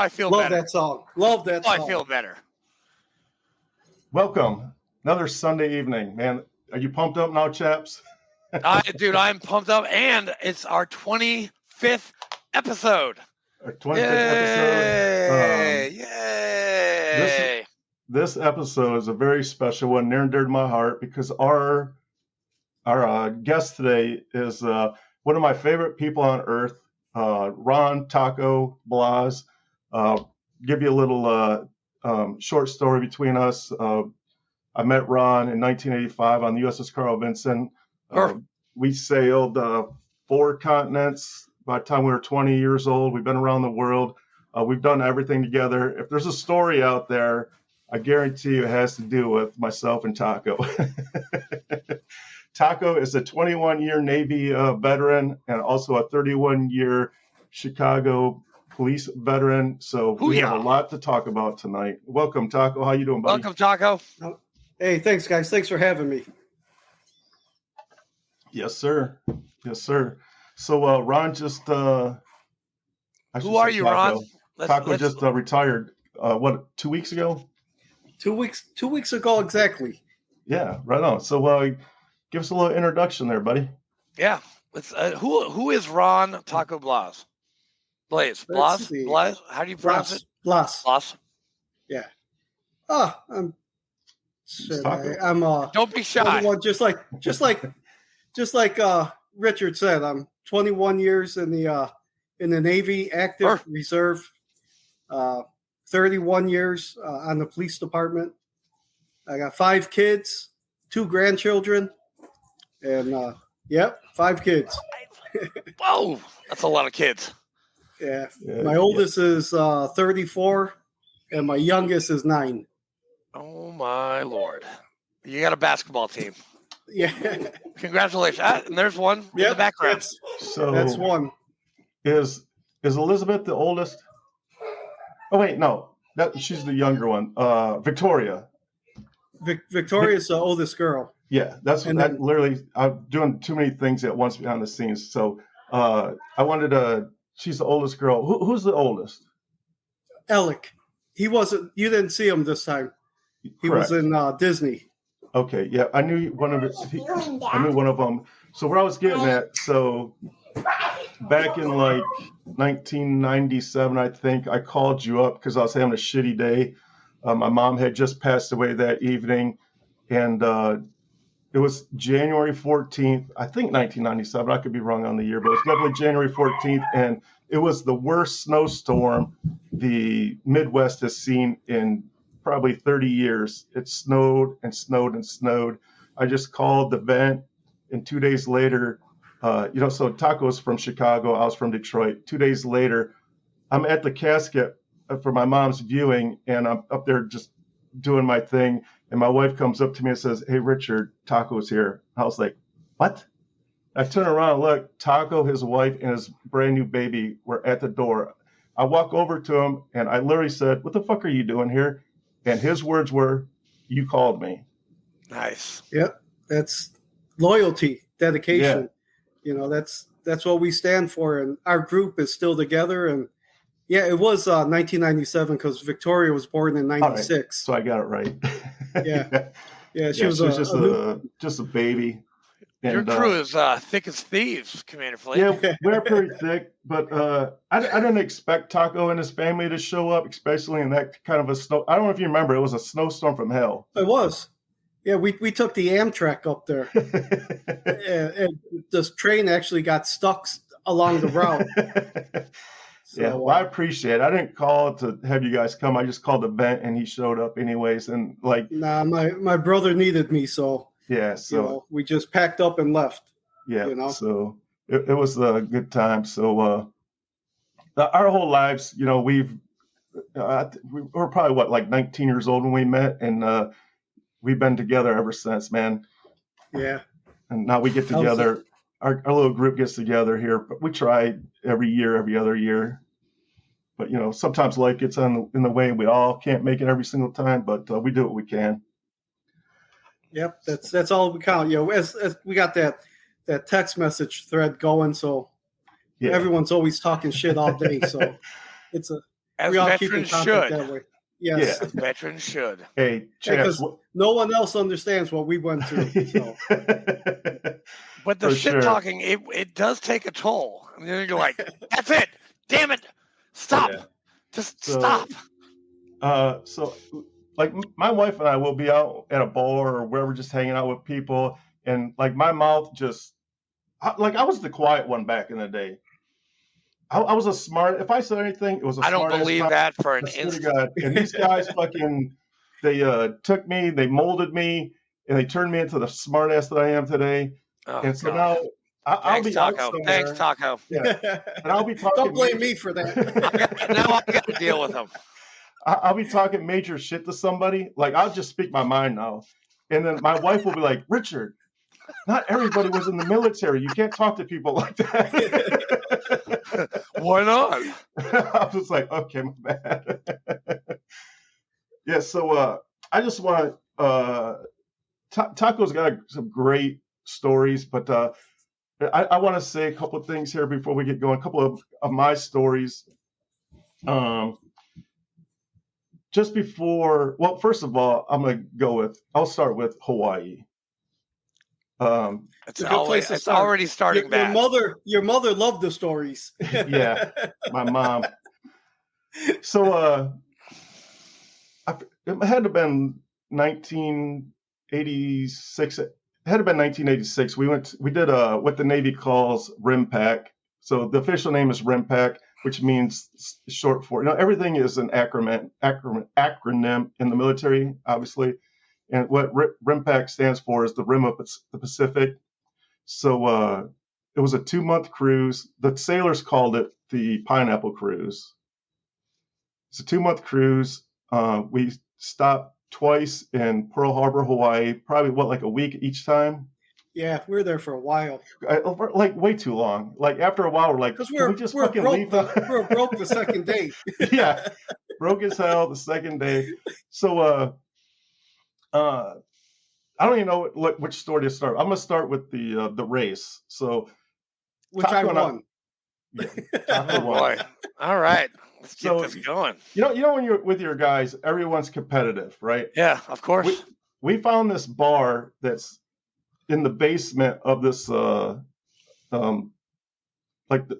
I feel Love better. that song. Love that song. I feel better. Welcome. Another Sunday evening. Man, are you pumped up now, chaps? Dude, I'm pumped up. And it's our 25th episode. Our 25th episode. Yay! This episode is a very special one, near and dear to my heart, because our guest today is one of my favorite people on earth, Ron Taco Blas. Give you a little short story between us. I met Ron in 1985 on the USS Carl Vinson. We sailed 4 continents by the time we were 20 years old. We've been around the world. We've done everything together. If there's a story out there, I guarantee you it has to do with myself and Taco. Taco is a 21-year Navy veteran and also a 31-year Chicago police veteran. So we have a lot to talk about tonight. Welcome, Taco. How you doing, buddy? Welcome, Taco. Hey, thanks, guys. Thanks for having me. Yes, sir. Yes, sir. So Ron just... Who are you, Ron? Taco just retired, 2 weeks ago? 2 weeks ago, exactly. Yeah, right on. So give us a little introduction there, buddy. Yeah. Who is Ron Taco Blas? Blas? How do you pronounce it? Blas. Yeah. I'm don't be shy. Just like Richard said, I'm 21 years in the Navy, active reserve, 31 years on the police department. I got 5 kids, 2 grandchildren, and 5 kids. Whoa, that's a lot of kids. Yeah. My oldest is 34, and my youngest is 9. Oh my Lord! You got a basketball team. Yeah. Congratulations! And there's one in the background. That's one. Is Elizabeth the oldest? Oh wait, no, she's the younger one. Victoria. Victoria's the oldest girl. Yeah, literally. I'm doing too many things at once behind the scenes. So I wanted to. She's the oldest girl. Who's the oldest? Alec. He wasn't. You didn't see him this time. He Correct. was in Disney. Okay, yeah, I knew one of it. I knew one of them. So where I was getting at, so back in like 1997, I think I called you up because I was having a shitty day. My mom had just passed away that evening, and it was January 14th, I think 1997. I could be wrong on the year, but it was definitely January 14th, and it was the worst snowstorm the Midwest has seen in probably 30 years. It snowed and snowed and snowed. I just called the vent, and 2 days later, so Taco's from Chicago, I was from Detroit. 2 days later, I'm at the casket for my mom's viewing, and I'm up there just doing my thing, and my wife comes up to me and says, "Hey, Richard, Taco's here." I was like, "What?" I turn around and look, Taco, his wife, and his brand new baby were at the door. I walk over to him, and I literally said, "What the fuck are you doing here?" And his words were, "You called me." Nice. Yep. That's loyalty, dedication. Yeah. That's what we stand for. And our group is still together. And yeah, it was 1997 because Victoria was born in 96. Right. So I got it right. Yeah. She was just a baby. And, your crew is thick as thieves, Commander Flake. Yeah, we're pretty thick, but I didn't expect Taco and his family to show up, especially in that kind of a snow. I don't know if you remember, it was a snowstorm from hell. It was. Yeah, we took the Amtrak up there. and this train actually got stuck along the route. So, well, I appreciate it. I didn't call to have you guys come. I just called the vent, and he showed up anyways. And my brother needed me, so. Yeah, so we just packed up and left. Yeah, so it was a good time. So our whole lives, we were probably like 19 years old when we met, and we've been together ever since, man. Yeah. And now we get together. Our little group gets together here, but we try every other year. But sometimes life gets in the way. We all can't make it every single time, but we do what we can. Yep, that's all we count. As we got that text message thread going, so everyone's always talking shit all day. So As we all keep in veterans contact should. that way. Yes. Yeah. As veterans should. Hey, Because no one else understands what we went through. So. But the For shit sure. talking, it does take a toll. I mean, you're like, that's it. Damn it. Stop. Yeah. Just So, stop. So like my wife and I will be out at a bar or wherever, just hanging out with people, and like my mouth just like I was the quiet one back in the day. I was a smart. If I said anything, it was a I don't smart believe that for an instant. God. And these guys fucking they took me, they molded me, and they turned me into the smart ass that I am today. Oh, and so God. now I'll Thanks, be Taco. out somewhere. Thanks, Taco. Yeah. And I'll be talking. Don't blame me for that. Now I got to deal with them. I'll be talking major shit to somebody. Like, I'll just speak my mind now. And then my wife will be like, Richard, not everybody was in the military. You can't talk to people like that. Why not? I was like, okay, my bad. Yeah, so I just want Taco's got some great stories, but I want to say a couple of things here before we get going. A couple of my stories. Just before, well, first of all, I'll start with Hawaii. It's already starting bad. Your mother loved the stories. Yeah, my mom. So it had to have been 1986. It had to have been 1986. We did what the Navy calls RIMPAC. So the official name is RIMPAC, which means short for, everything is an acronym in the military, obviously. And what RIMPAC stands for is the Rim of the Pacific. So it was a 2-month cruise. The sailors called it the Pineapple Cruise. It's a 2-month cruise. We stopped twice in Pearl Harbor, Hawaii, probably like a week each time. Yeah, we were there for a while. Like way too long. Like after a while, we're like, can we just fucking leave? We were broke the second day. Yeah, broke as hell the second day. So I don't even know which story to start. I'm gonna start with the race. So which I won. Oh boy! All right, let's get this going. You know when you're with your guys, everyone's competitive, right? Yeah, of course. We found this bar that's in the basement of this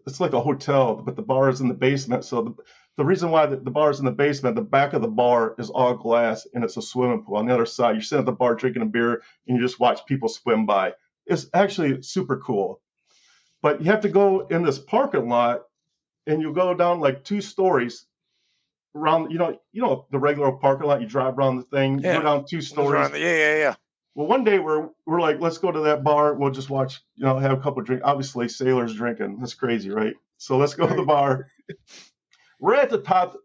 it's like a hotel, but the bar is in the basement. So the reason why the bar is in the basement, the back of the bar is all glass and it's a swimming pool. On the other side, you're sitting at the bar drinking a beer and you just watch people swim by. It's actually super cool. But you have to go in this parking lot and you go down like 2 stories around, the regular parking lot. You drive around the thing, you go down 2 stories. Yeah. Well, one day we're like, let's go to that bar. We'll just watch, have a couple of drinks. Obviously, sailors drinking. That's crazy, right? So let's go to the bar. We're at the top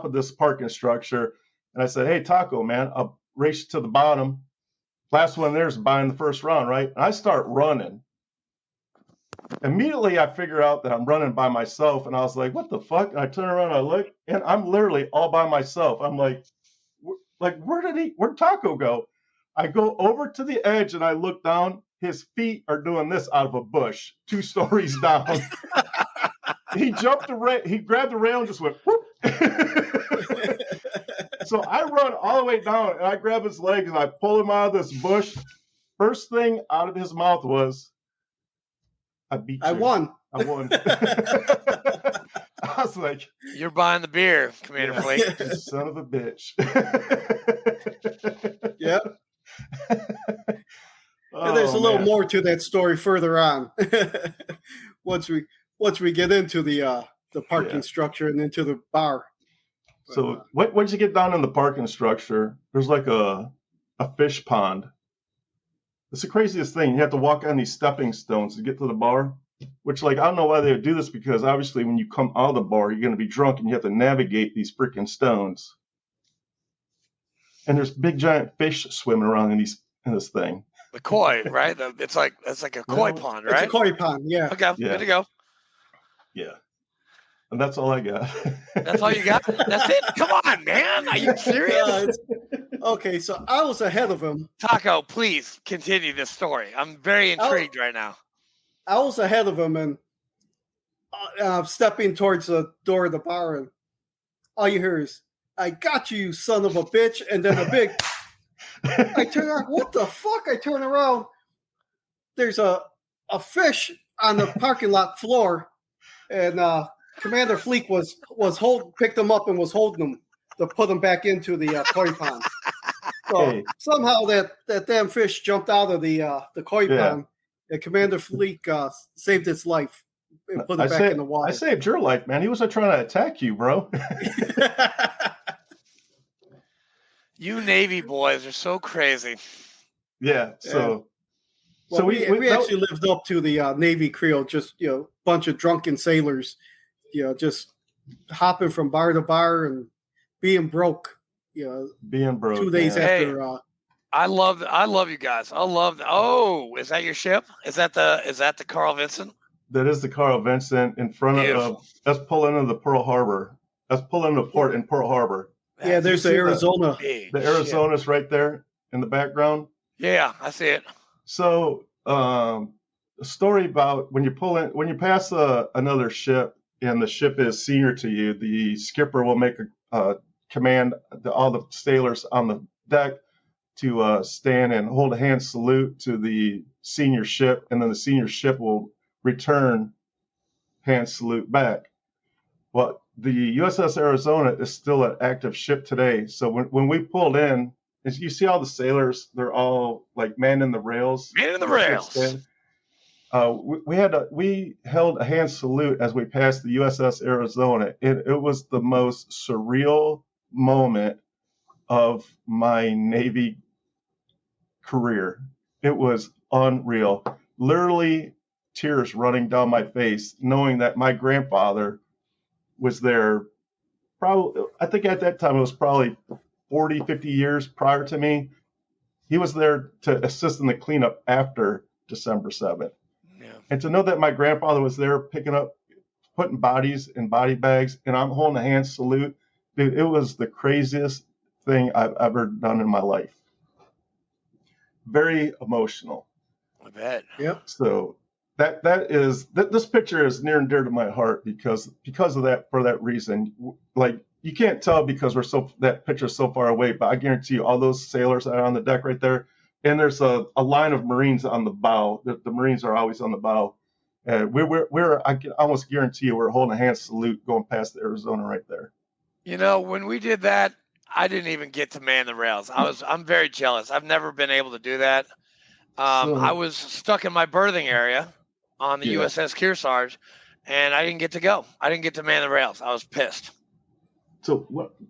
of this parking structure. And I said, hey, Taco, man, I'll race you to the bottom. Last one there is buying the first round, right? And I start running. Immediately, I figure out that I'm running by myself. And I was like, what the fuck? And I turn around, I look, and I'm literally all by myself. I'm like, where'd Taco go? I go over to the edge and I look down. His feet are doing this out of a bush, 2 stories down. He jumped he grabbed the rail and just went whoop. So I run all the way down and I grab his legs and I pull him out of this bush. First thing out of his mouth was, I beat you. I won. I was like, you're buying the beer, Commander Flake. You son of a bitch. Yep. There's a little more to that story further on. once we get into the parking structure and into the bar. So once you get down in the parking structure, there's like a fish pond. It's the craziest thing. You have to walk on these stepping stones to get to the bar, which, like, I don't know why they would do this, because obviously when you come out of the bar, you're going to be drunk and you have to navigate these freaking stones. And there's big giant fish swimming around in this thing. The koi, right? It's like a koi pond, right? It's a koi pond, yeah. Okay, good to go. Yeah. And that's all I got. That's all you got? That's it? Come on, man. Are you serious? Okay, so I was ahead of him. Taco, please continue this story. I'm very intrigued right now. I was ahead of him and stepping towards the door of the bar, and all you hear is, "I got you, you son of a bitch," and then a big. I turn around. What the fuck? I turn around. There's a fish on the parking lot floor, and Commander Fleek picked him up and was holding him to put him back into the koi pond. So somehow that damn fish jumped out of the koi pond, and Commander Fleek saved its life and put it back in the water. I saved your life, man. He wasn't trying to attack you, bro. You Navy boys are so crazy. Yeah. So. Well, we actually lived up to the Navy Creole, just, bunch of drunken sailors, just hopping from bar to bar and being broke, Being broke. 2 days after. I love you guys. Is that your ship? Is that the Carl Vincent? That is the Carl Vincent in front of, let's pull into the Pearl Harbor. Let's pull into port in Pearl Harbor. Yeah, there's the Arizona. The Arizona's right there in the background. Yeah, I see it. So, a story about when you pass another ship and the ship is senior to you, the skipper will make a command to all the sailors on the deck to stand and hold a hand salute to the senior ship, and then the senior ship will return hand salute back. Well, the USS Arizona is still an active ship today. So when we pulled in, as you see all the sailors, they're all like manning the rails. Manning the rails. We held a hand salute as we passed the USS Arizona. It was the most surreal moment of my Navy career. It was unreal. Literally tears running down my face, knowing that my grandfather was there. Probably, I think at that time it was probably 40, 50 years prior to me. He was there to assist in the cleanup after December 7th. Yeah. And to know that my grandfather was there putting bodies in body bags, and I'm holding a hand salute, dude, it was the craziest thing I've ever done in my life. Very emotional. I bet. Yep. So this picture is near and dear to my heart because of that, for that reason. Like, you can't tell because that picture's so far away, but I guarantee you all those sailors that are on the deck right there, and there's a line of Marines on the bow. The Marines are always on the bow. I can almost guarantee you we're holding a hand salute going past the Arizona right there. When we did that, I didn't even get to man the rails. I'm very jealous. I've never been able to do that. I was stuck in my berthing area on the USS Kearsarge, and I didn't get to go. I didn't get to man the rails. I was pissed. So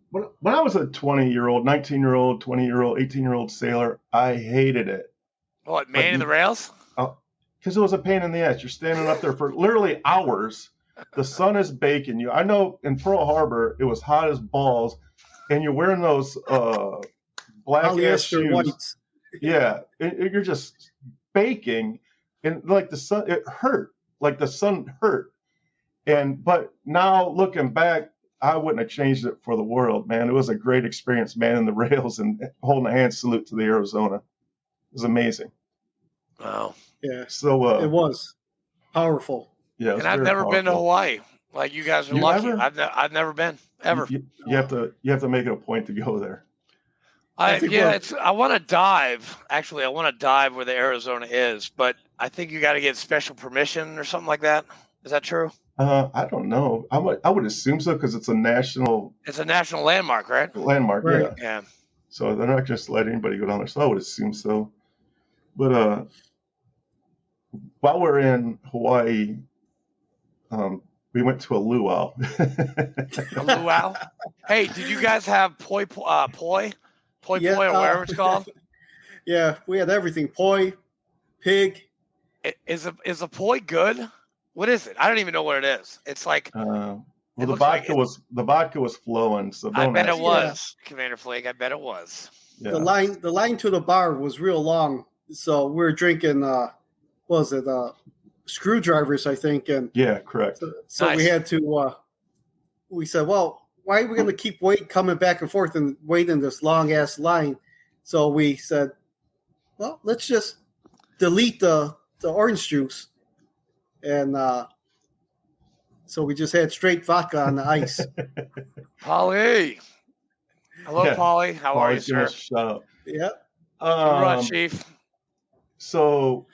when I was a 20-year-old, 19-year-old, 20-year-old, 18-year-old sailor, I hated it. What, manning the rails? Because it was a pain in the ass. You're standing up there for literally hours. The sun is baking you. I know in Pearl Harbor, it was hot as balls, and you're wearing those black-ass shoes. Whites. Yeah, you're just baking, and like the sun, it hurt. Like the sun hurt. But now looking back, I wouldn't have changed it for the world, man. It was a great experience manning the rails and holding a hand salute to the Arizona. It was amazing. Wow. Yeah. So it was powerful. Yeah. And I've never been to Hawaii. Like, you guys are lucky. I've never been ever. You have to make it a point to go there. I want to dive. Actually, I want to dive where the Arizona is, but I think you got to get special permission or something like that. Is that true? I don't know. I would assume so because it's a national. It's a national landmark, right? Landmark, right. Yeah. So they're not just letting anybody go down there. So I would assume so. But while we're in Hawaii, we went to a luau. A luau? Hey, did you guys have poi, or whatever it's called? Yeah, we had everything. Poi, pig. Is a poi good? What is it? I don't even know what it is. It's like the vodka was flowing. So I bet it was, Commander Flake. I bet it was. Yeah. The line to the bar was real long, so we were drinking. Screwdrivers, I think. And yeah, correct. So nice. We had to. We said, well, why are we going to keep coming back and forth and wait in this long ass line? So we said, well, let's just delete the orange juice. And So we just had straight vodka on the ice. Polly. Hello, Polly. How are you, sir? Yeah. Run, Chief. So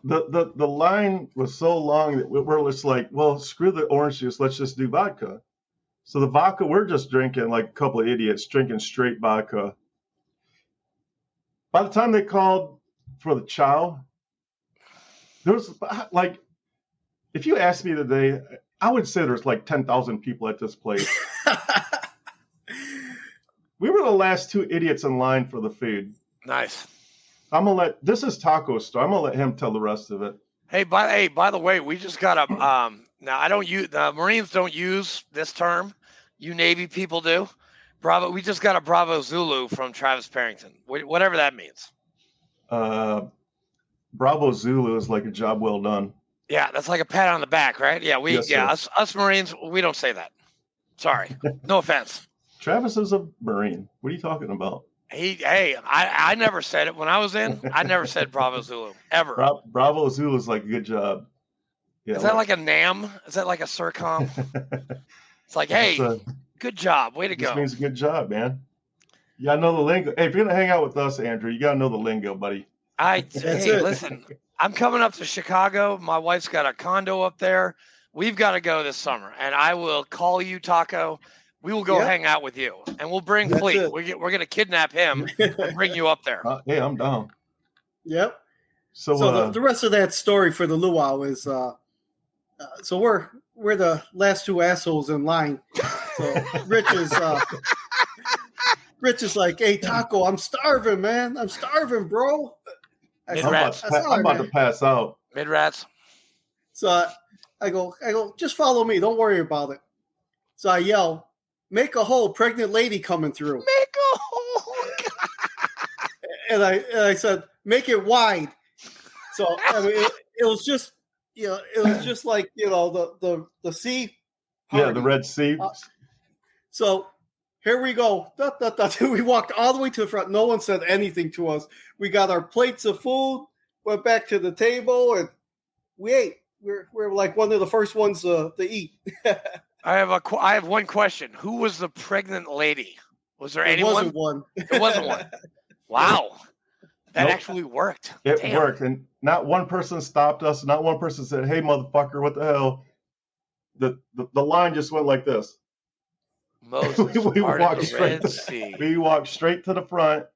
the line was so long that we're just like, well, screw the orange juice. Let's just do vodka. So the vodka, we're just drinking like a couple of idiots drinking straight vodka. By the time they called for the chow, there was like, if you asked me today, I would say there's like 10,000 people at this place. We were the last two idiots in line for the food. Nice. This is Taco Star. I'm going to let him tell the rest of it. Hey, by the way, we just got a, now I don't use, the Marines don't use this term. You Navy people do. Bravo. We just got a Bravo Zulu from Travis Parrington, whatever that means. Bravo Zulu is like a job well done. Yeah, that's like a pat on the back, right? Yeah, us Marines, we don't say that. Sorry, no offense. Travis is a Marine. What are you talking about? I never said it when I was in. I never said Bravo Zulu ever. Bravo Zulu is like a good job. Yeah, is that like a NAM? Is that like a SIRCOM? It's like, hey, good job, way to go. This means good job, man. You gotta know the lingo. Hey, if you're gonna hang out with us, Andrew, you gotta know the lingo, buddy. Listen, I'm coming up to Chicago. My wife's got a condo up there. We've got to go this summer, and I will call you, Taco. We will go hang out with you, and we'll bring Fleet. We're going to kidnap him and bring you up there. Hey, I'm down. Yep. So the rest of that story for the luau is, so we're the last two assholes in line. So Rich is like, hey, Taco, I'm starving, man. I'm starving, bro. I'm about to pass out. Mid-rats. So I go, just follow me. Don't worry about it. So I yell, make a hole, pregnant lady coming through. Make a hole. and I said, make it wide. So I mean, it was just, it was just like, the sea. Party. Yeah, the Red Sea. So here we go. We walked all the way to the front. No one said anything to us. We got our plates of food, went back to the table, and we ate. We're like one of the first ones to eat. I have one question. Who was the pregnant lady? Was there anyone? It wasn't one. It wasn't one. Wow. That actually worked. It worked. And not one person stopped us. Not one person said, hey, motherfucker, what the hell? The line just went like this. Moses we walked straight to the front,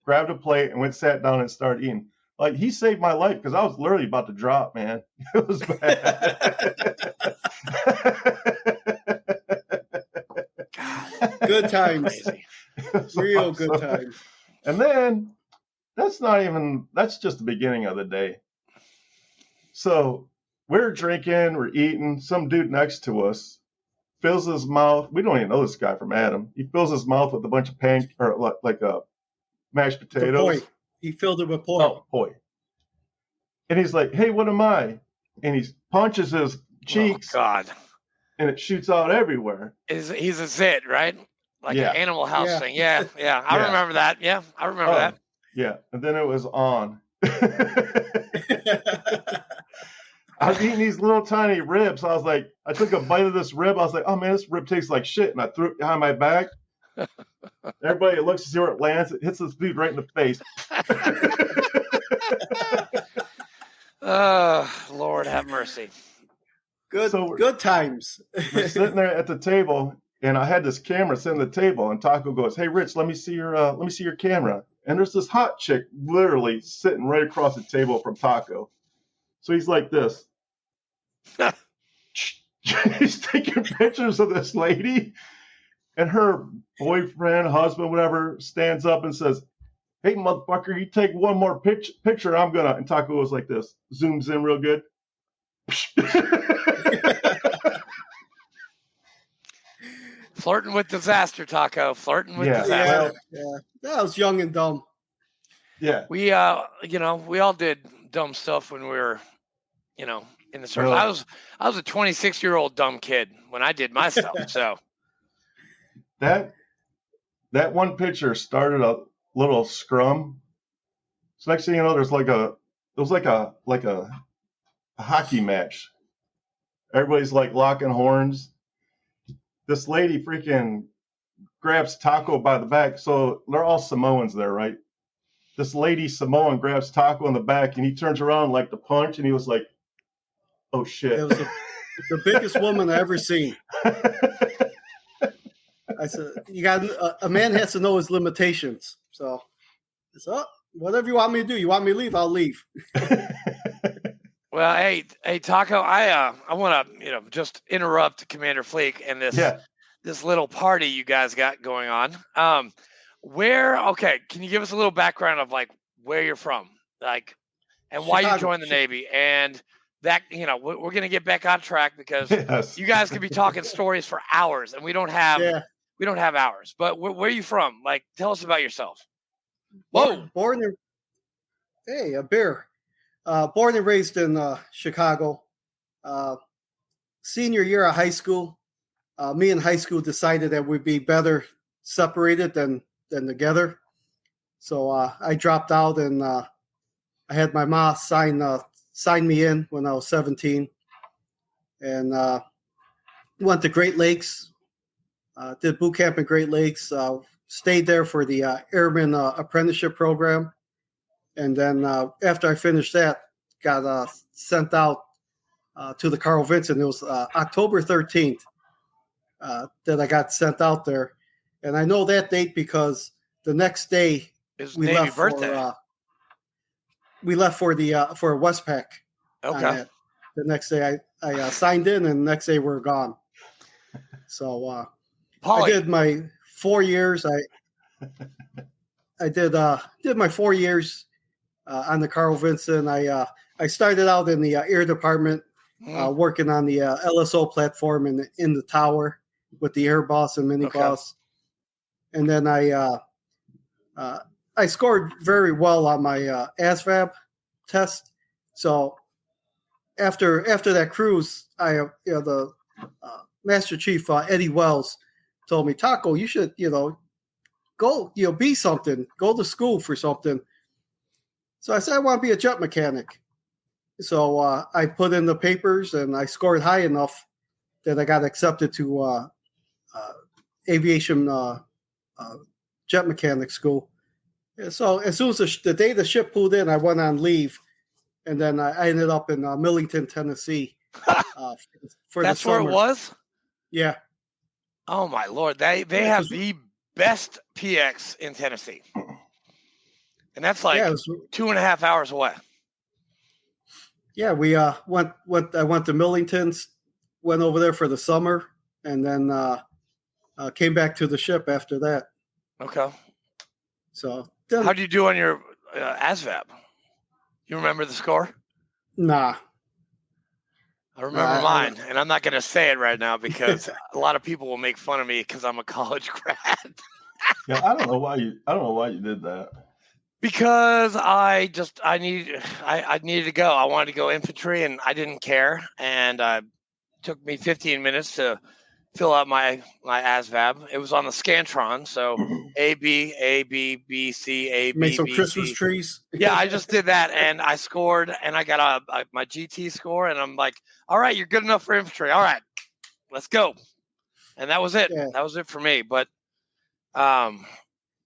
grabbed a plate, and sat down and started eating. Like, he saved my life because I was literally about to drop, man. It was bad. God, good times. Real awesome. Good times. And then that's just the beginning of the day. So we're drinking, we're eating. Some dude next to us fills his mouth. We don't even know this guy from Adam. He fills his mouth with a bunch of mashed potatoes. He filled it with poi. Oh, poi. And he's like, hey, what am I? And he punches his cheeks. Oh, God. And it shoots out everywhere. He's a zit, right? Like an Animal House thing. Yeah. I remember that. Yeah, I remember that. Yeah. And then it was on. I was eating these little tiny ribs. I was like, I took a bite of this rib. I was like, oh, man, this rib tastes like shit. And I threw it behind my back. Everybody looks to see where it lands. It hits this dude right in the face. Lord have mercy. Good times. We're sitting there at the table, and I had this camera sitting at the table, and Taco goes, hey, Rich, let me see your camera. And there's this hot chick literally sitting right across the table from Taco. So he's like this. He's taking pictures of this lady, and her boyfriend, husband, whatever, stands up and says, hey, motherfucker, you take one more picture, I'm gonna. And Taco goes like this, zooms in real good. Flirting with disaster, Taco. Flirting with disaster. Yeah. That was young and dumb. Yeah. We, we all did dumb stuff when we were, in the service. Really? I was a 26-year-old dumb kid when I did my stuff. So that one picture started a little scrum. So next thing you know, there was like a hockey match. Everybody's like locking horns. This lady freaking grabs Taco by the back. So they're all Samoans there, right? This lady Samoan grabs Taco in the back, and he turns around like to punch, and he was like, "Oh shit!" It was the biggest woman I ever seen. I said, "You got a man has to know his limitations." So, whatever you want me to do, you want me to leave, I'll leave. Well, hey, Taco, I want to just interrupt Commander Fleek and this little party you guys got going on. Can you give us a little background of like where you're from, like, and why you joined the Navy, and that we're gonna get back on track because you guys could be talking stories for hours, and we don't have hours. But where are you from? Like, tell us about yourself. Born and raised in Chicago. Senior year of high school, me in high school decided that we'd be better separated than together. So I dropped out, and I had my mom sign me in when I was 17, and went to Great Lakes. Did boot camp in Great Lakes. Stayed there for the Airman Apprenticeship Program. And then after I finished that, got sent out to the Carl Vinson. It was October 13th that I got sent out there. And I know that date because the next day we left for Westpac. Okay. The next day I signed in, and the next day we're gone. So I did my 4 years. I did my 4 years on the Carl Vinson. I started out in the air department, working on the LSO platform in the tower with the air boss and mini boss. And then I scored very well on my ASVAB test. So after that cruise, the Master Chief Eddie Wells told me, Taco, you should go be something, go to school for something. So I said, I want to be a jet mechanic. So I put in the papers, and I scored high enough that I got accepted to aviation jet mechanic school. And so as soon as the day the ship pulled in, I went on leave, and then I ended up in Millington, Tennessee. For that's the summer. where it was? Yeah. Oh, my Lord. They have the best PX in Tennessee. And that's like 2.5 hours away. Yeah, we I went to Millington, went over there for the summer, and then came back to the ship after that. Okay. So how do you do on your ASVAB? You remember the score? Nah. I remember mine, and I'm not going to say it right now because a lot of people will make fun of me because I'm a college grad. Yeah, I don't know why you did that. Because I needed to go. I wanted to go infantry, and I didn't care. And it took me 15 minutes to fill out my ASVAB. It was on the Scantron, so A B B C A B. Make some B, Christmas C. trees. Yeah, I just did that, and I scored, and I got my GT score, and I'm like, all right, you're good enough for infantry. All right, let's go. And that was it. Yeah. That was it for me. But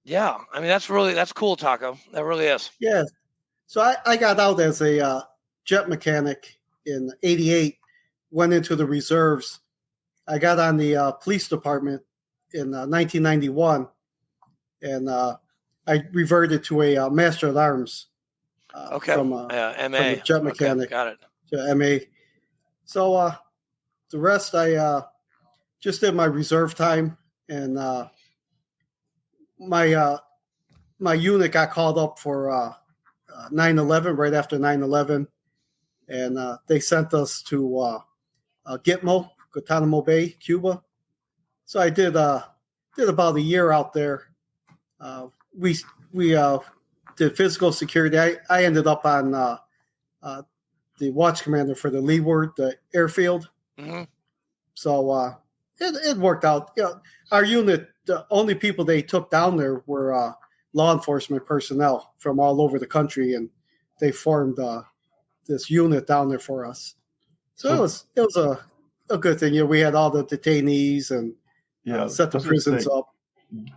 yeah, I mean, that's cool, Taco. That really is. Yeah. So I got out as a jet mechanic in '88, went into the reserves. I got on the police department in 1991, and I reverted to a master at arms. From MA. From a jet mechanic. Okay, got it. To MA. So the rest, I just did my reserve time, and my unit got called up for 9/11, right after 9/11, and they sent us to Gitmo, Guantanamo Bay, Cuba. So I did about a year out there. We did physical security. I ended up on the watch commander for the Leeward, the airfield. Mm-hmm. So it worked out. Our unit, the only people they took down there were law enforcement personnel from all over the country, and they formed this unit down there for us. So it was a good thing. We had all the detainees and set the prisons up.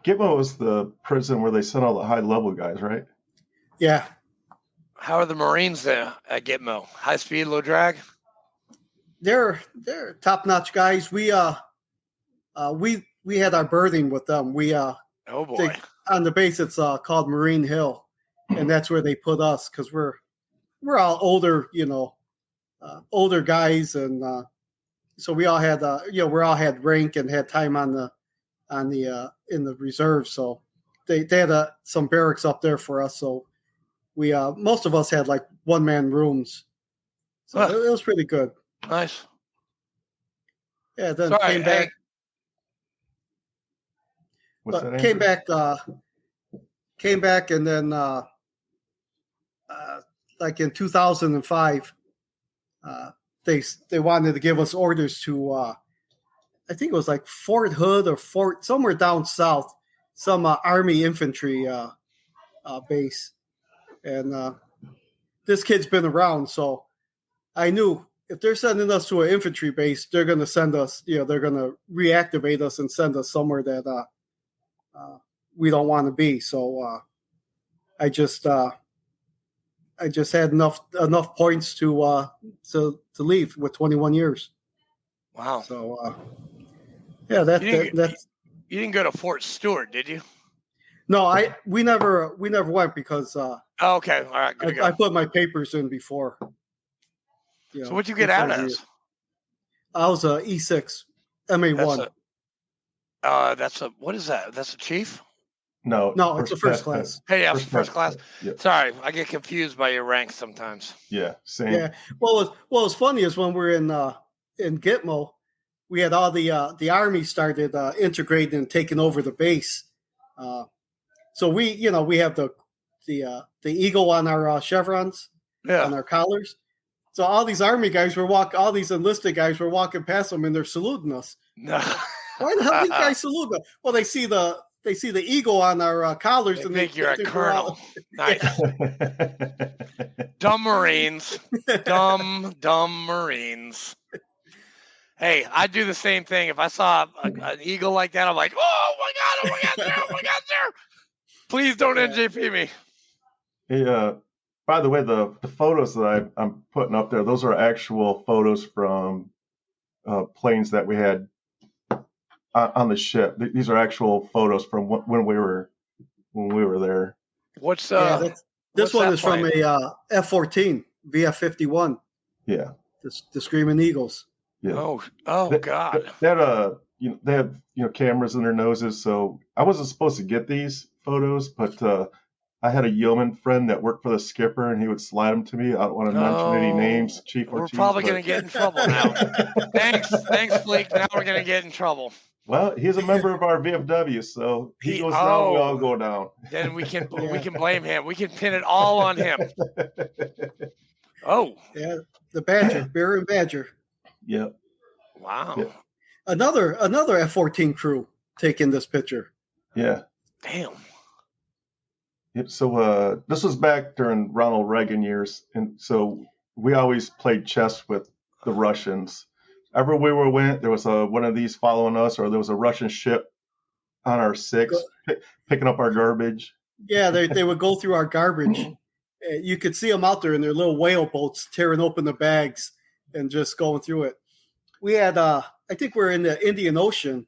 Gitmo was the prison where they sent all the high-level guys, right? Yeah. How are the Marines there at Gitmo? High speed, low drag? They're top-notch guys. We had our berthing with them. Oh boy. On the base, it's called Marine Hill, and that's where they put us because we're all older, older guys, and so we all had we all had rank and had time in the reserve. So they had some barracks up there for us. So we most of us had like one-man rooms, so it was pretty good. Nice. Yeah, then came back. Came back, and then like in 2005, they wanted to give us orders to I think it was like Fort Hood or Fort somewhere down south, some Army infantry base, and this kid's been around, so I knew if they're sending us to an infantry base, they're going to send us, they're going to reactivate us and send us somewhere that we don't want to be. So I just had enough points to leave with 21 years. Wow. So yeah, that's. You didn't go to Fort Stewart, did you? No, we never went because. Okay, all right, good to go. I put my papers in before. So what'd you get out as? I was a E6, MA1. What is that? That's a chief? No, it's a first class. Hey, yeah, first class. Yep. Sorry, I get confused by your ranks sometimes. Yeah, same. Yeah. What's funny is when we're in Gitmo, we had all the Army started integrating and taking over the base. So we have the eagle on our chevrons, on our collars. So all these Army guys all these enlisted guys were walking past them and they're saluting us. No. Why the hell these guys salute us? Well, they see the eagle on our collars, and they think you're a colonel. Nice. Dumb Marines. Dumb Marines. Hey, I do the same thing. If I saw an eagle like that, I'm like, oh my God, there. Please don't NJP me. Hey, by the way, the photos that I'm putting up there, those are actual photos from planes that we had on the ship. These are actual photos from when we were there. What's this one is plane? From a F-14 VF-51. Yeah, the Screaming Eagles. Yeah. God. They have cameras in their noses, so I wasn't supposed to get these photos, but I had a yeoman friend that worked for the skipper, and he would slide them to me. I don't want to mention any names, Chief. We're probably going to get in trouble now. Thanks, Fleek. Now we're going to get in trouble. Well, he's a member of our VFW, so he goes down, we all go down. Then we can blame him. We can pin it all on him. Oh, yeah, the Badger, Bear and Badger. Yep. Wow. Yep. Another F-14 crew taking this picture. Yeah. Damn. Yep. So this was back during Ronald Reagan years, and so we always played chess with the Russians. Everywhere we went, there was one of these following us, or there was a Russian ship on our six picking up our garbage. Yeah, they would go through our garbage. You could see them out there in their little whale boats tearing open the bags and just going through it. We had, I think we were in the Indian Ocean,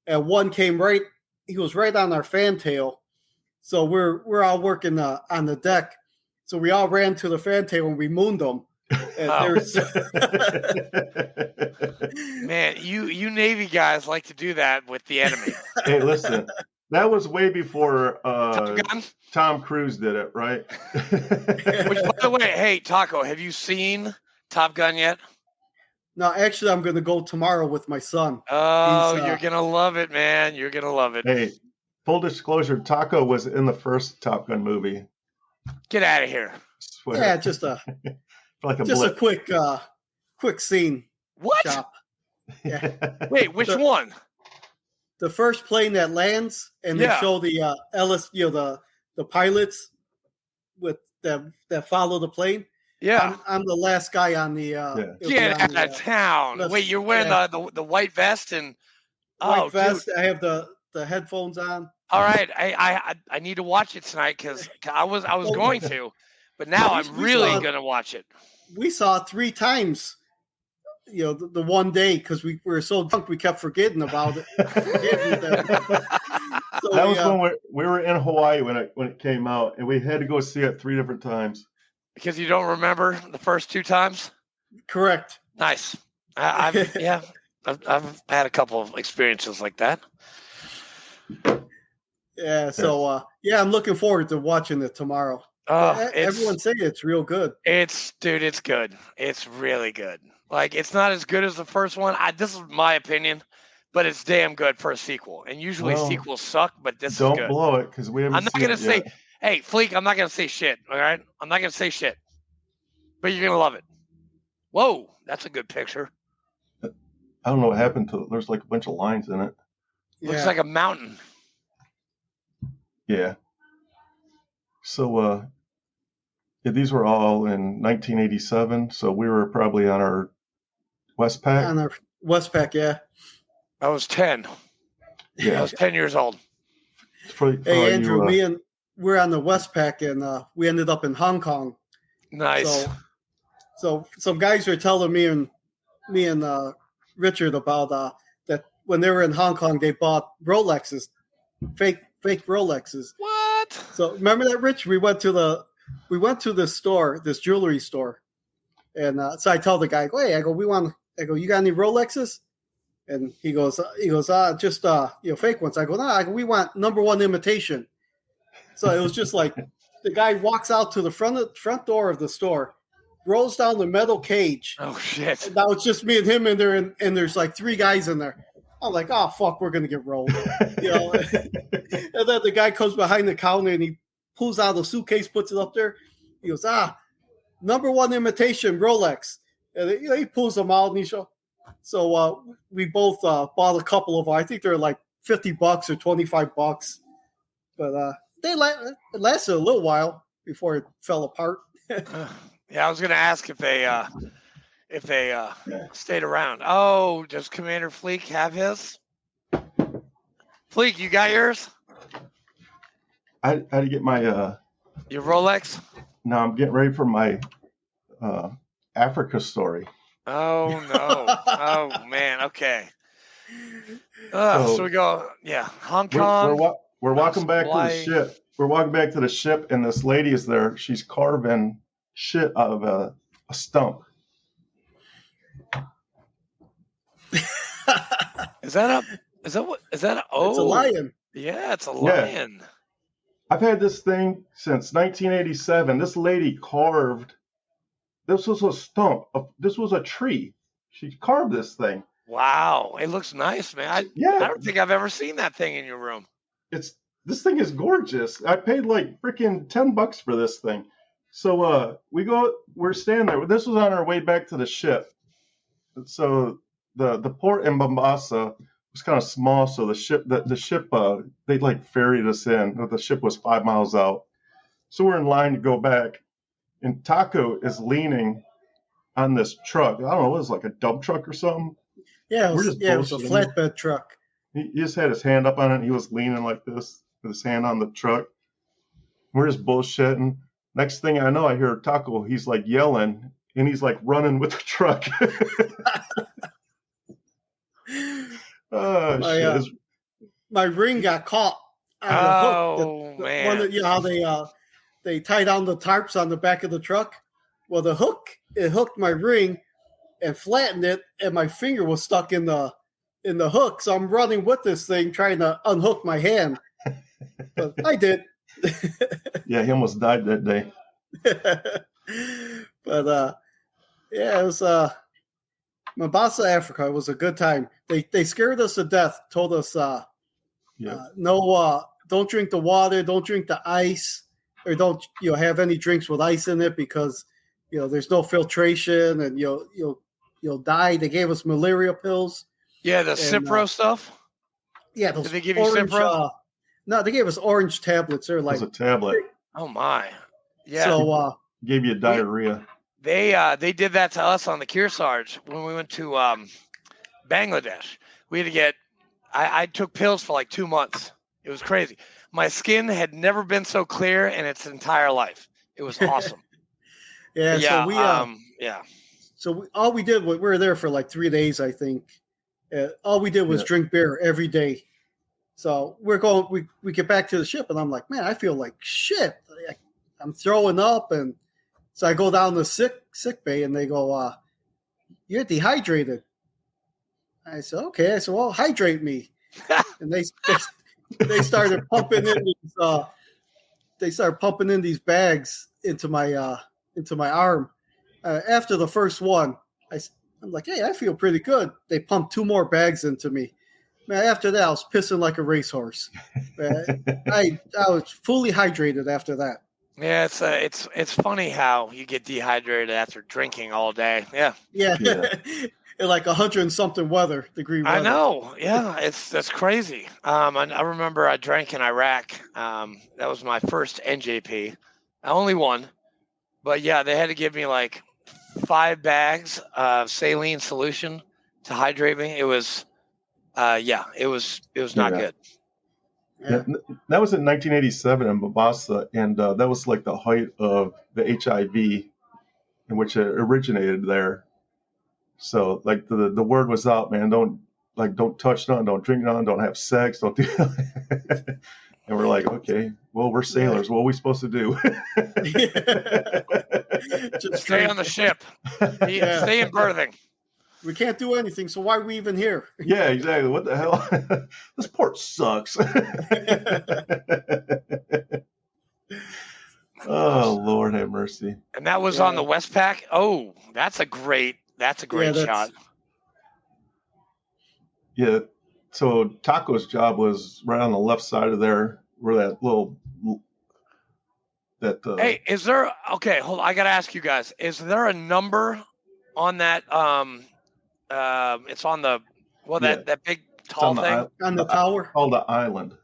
and one came he was right on our fantail. So we're all working on the deck. So we all ran to the fantail and we mooned them. Man, you Navy guys like to do that with the enemy. Hey, listen, that was way before Tom Cruise did it, right? Which, by the way, hey, Taco, have you seen Top Gun yet? No, actually, I'm going to go tomorrow with my son. Oh, you're going to love it, man. You're going to love it. Hey, full disclosure, Taco was in the first Top Gun movie. Get out of here. Yeah, just a quick scene. What? Shop. Yeah. Wait, which one? The first plane that lands, and they show the the pilots with that follow the plane. Yeah. I'm the last guy on the. Get out of town. Wait, you're wearing the white vest and white vest. Dude. I have the headphones on. All right, I need to watch it tonight because I was going to, but now I'm really gonna watch it. We saw it 3 times. You know, the one day because we were so drunk we kept forgetting about it. So that was when we were in Hawaii when it came out, and we had to go see it 3 different times. Because you don't remember the first 2 times? Correct. Nice. I've had a couple of experiences like that. Yeah. So I'm looking forward to watching it tomorrow. Everyone say it's real good. It's good. It's really good. Like, it's not as good as the first one. This is my opinion, but it's damn good for a sequel. And usually sequels suck, but this is good. Don't blow it because we haven't. I'm not gonna say, hey, Fleek, I'm not gonna say shit. All right, I'm not gonna say shit, but you're gonna love it. Whoa, that's a good picture. I don't know what happened to it. There's like a bunch of lines in it. Looks like a mountain. Yeah. So, these were all in 1987. So we were probably on our Westpac. On our Westpac, yeah. I was 10. Yeah, I was 10 years old. Hey, Andrew, we're on the Westpac, and we ended up in Hong Kong. Nice. So some guys were telling me and Richard about that when they were in Hong Kong, they bought Rolexes, fake Rolexes. What? So remember that, Rich? We went to this store, this jewelry store, and so I tell the guy, "Hey, I go, you got any Rolexes?" And he goes, just fake ones. I go, no, we want #1 imitation. So it was just like the guy walks out to the front door of the store, rolls down the metal cage. Oh shit! And that was just me and him in there, and there's like 3 guys in there. I'm like, oh fuck, we're gonna get rolled, you know. And then the guy comes behind the counter and he pulls out the suitcase, puts it up there. He goes, #1 imitation Rolex, and he pulls them out and he shows. So we both bought a couple of them. I think they're like $50 or $25, but it lasted a little while before it fell apart. Yeah, I was going to ask if they stayed around. Oh, does Commander Fleek have his? Fleek, you got yours? I had to get my your Rolex. No, I'm getting ready for my Africa story. Oh no! Oh man! Okay. So we go. Yeah, Hong Kong. We're walking back to the ship. We're walking back to the ship, and this lady is there. She's carving shit out of a stump. Is that? It's a lion. Yeah, it's a lion. I've had this thing since 1987. This lady carved. This was a stump. This was a tree. She carved this thing. Wow, it looks nice, man. I don't think I've ever seen that thing in your room. This thing is gorgeous. I paid like freaking $10 for this thing. So we're standing there. This was on our way back to the ship. So the port in Mombasa was kind of small. So the ship they like ferried us in. The ship was 5 miles out. So we're in line to go back. And Taco is leaning on this truck. I don't know, it was like a dump truck or something. Yeah, it was a flatbed truck. He just had his hand up on it, and he was leaning like this with his hand on the truck. We're just bullshitting. Next thing I know, I hear Taco. He's like yelling, and he's like running with the truck. My ring got caught on the hook. Man. You know how they tie down the tarps on the back of the truck? Well, it hooked my ring and flattened it, and my finger was stuck in the hook. So I'm running with this thing trying to unhook my hand. But I did. Yeah, he almost died that day. But it was Mombasa, Africa. It was a good time. They scared us to death. Told us no, don't drink the water, don't drink the ice, or don't have any drinks with ice in it because there's no filtration and you'll die. They gave us malaria pills. Yeah, the Cipro stuff. Yeah, did they give you Cipro? No, they gave us orange tablets. They're like a tablet. Oh my! Yeah. So gave you diarrhea. They did that to us on the Kearsarge when we went to Bangladesh. We had to get. I took pills for like 2 months. It was crazy. My skin had never been so clear in its entire life. It was awesome. Yeah. Yeah. So we yeah. So all we did was we were there for like 3 days, I think. All we did was drink beer every day. So we're going. We get back to the ship, and I'm like, man, I feel like shit. I'm throwing up, and so I go down to sick bay, and they go, "You're dehydrated." I said, "Okay." I said, "Well, hydrate me." And they started pumping in these. They started pumping in these bags into my arm. After the first one, I'm like, "Hey, I feel pretty good." They pumped 2 more bags into me. Man, after that, I was pissing like a racehorse. I was fully hydrated after that. Yeah, it's funny how you get dehydrated after drinking all day. Yeah. In like 100 and something degree weather. I know. Yeah, that's crazy. I remember I drank in Iraq. That was my first NJP. I only one, but yeah, they had to give me like 5 bags of saline solution to hydrate me. It was, it was not good. Yeah. That was in 1987 in Mombasa, and that was like the height of the HIV in which it originated there. So like the word was out, man, don't touch none, don't drink none, don't have sex, don't do and we're like, okay, well, we're sailors. What are we supposed to do? Just stay on the ship. Stay in berthing. We can't do anything, so why are we even here? Yeah, exactly. What the hell? This port sucks. Oh, Lord have mercy. And that was on the Westpac. Oh, that's a great shot. Yeah. So Taco's job was right on the left side of there, where that little Hey, is there? Okay, hold on. I gotta ask you guys. Is there a number on that? It's on the that big tall thing on the tower called the island.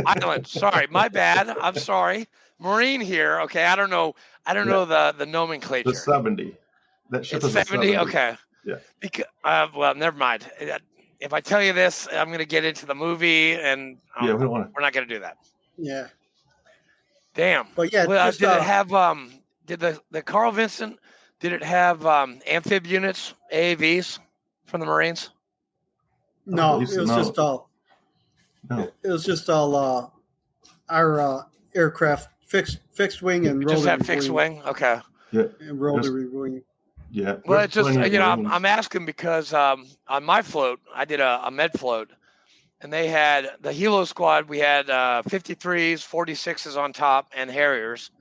Island. Sorry, my bad. I'm sorry. Marine here. Okay, I don't know the nomenclature. The 70. That ship is 70. Okay. Yeah. Because, well, never mind. If I tell you this, I'm going to get into the movie, and we're not going to do that. Yeah. Damn. But yeah, did it have did the Carl Vincent? Did it have amphib units, AAVs from the Marines? No, it was just all. No. It was just all our aircraft fixed wing and rotary. Just have fixed wing. Okay. Yeah. And rotary wing. Yeah. Well, it's just I'm asking because on my float I did a med float, and they had the Helo squad. We had 53s, 46s on top, and Harriers,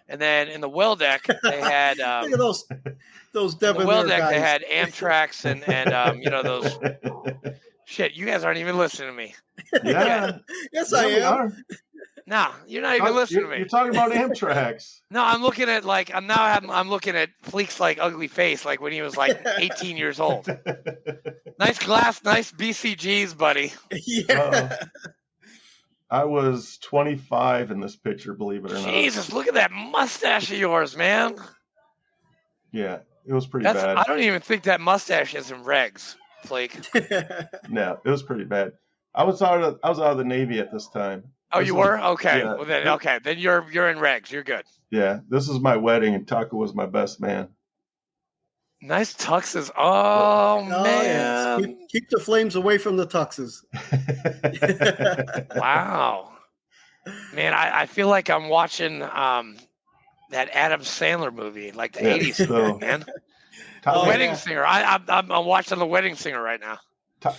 and then in the well deck they had look at those Debonair well deck guys. They had Amtracs and those. Shit, you guys aren't even listening to me. Yeah. Yes, I am. No, you're not even listening to me. You're talking about Amtracs. No, I'm looking at I'm looking at Fleek's like ugly face, like when he was like 18 years old. Nice glass, nice BCGs, buddy. Yeah. I was 25 in this picture, believe it or not. Jesus, look at that mustache of yours, man. Yeah, it was pretty bad. I don't even think that mustache is in regs, Fleek. No, it was pretty bad. I was out of the Navy at this time. Oh, you were? Okay. Yeah. Well, then you're in regs. You're good. Yeah, this is my wedding, and Taco was my best man. Nice tuxes. Oh man. Yeah. Keep the flames away from the tuxes. Wow. Man, I feel like I'm watching that Adam Sandler movie, like the 80s, man. Wedding Singer. I'm watching The Wedding Singer right now.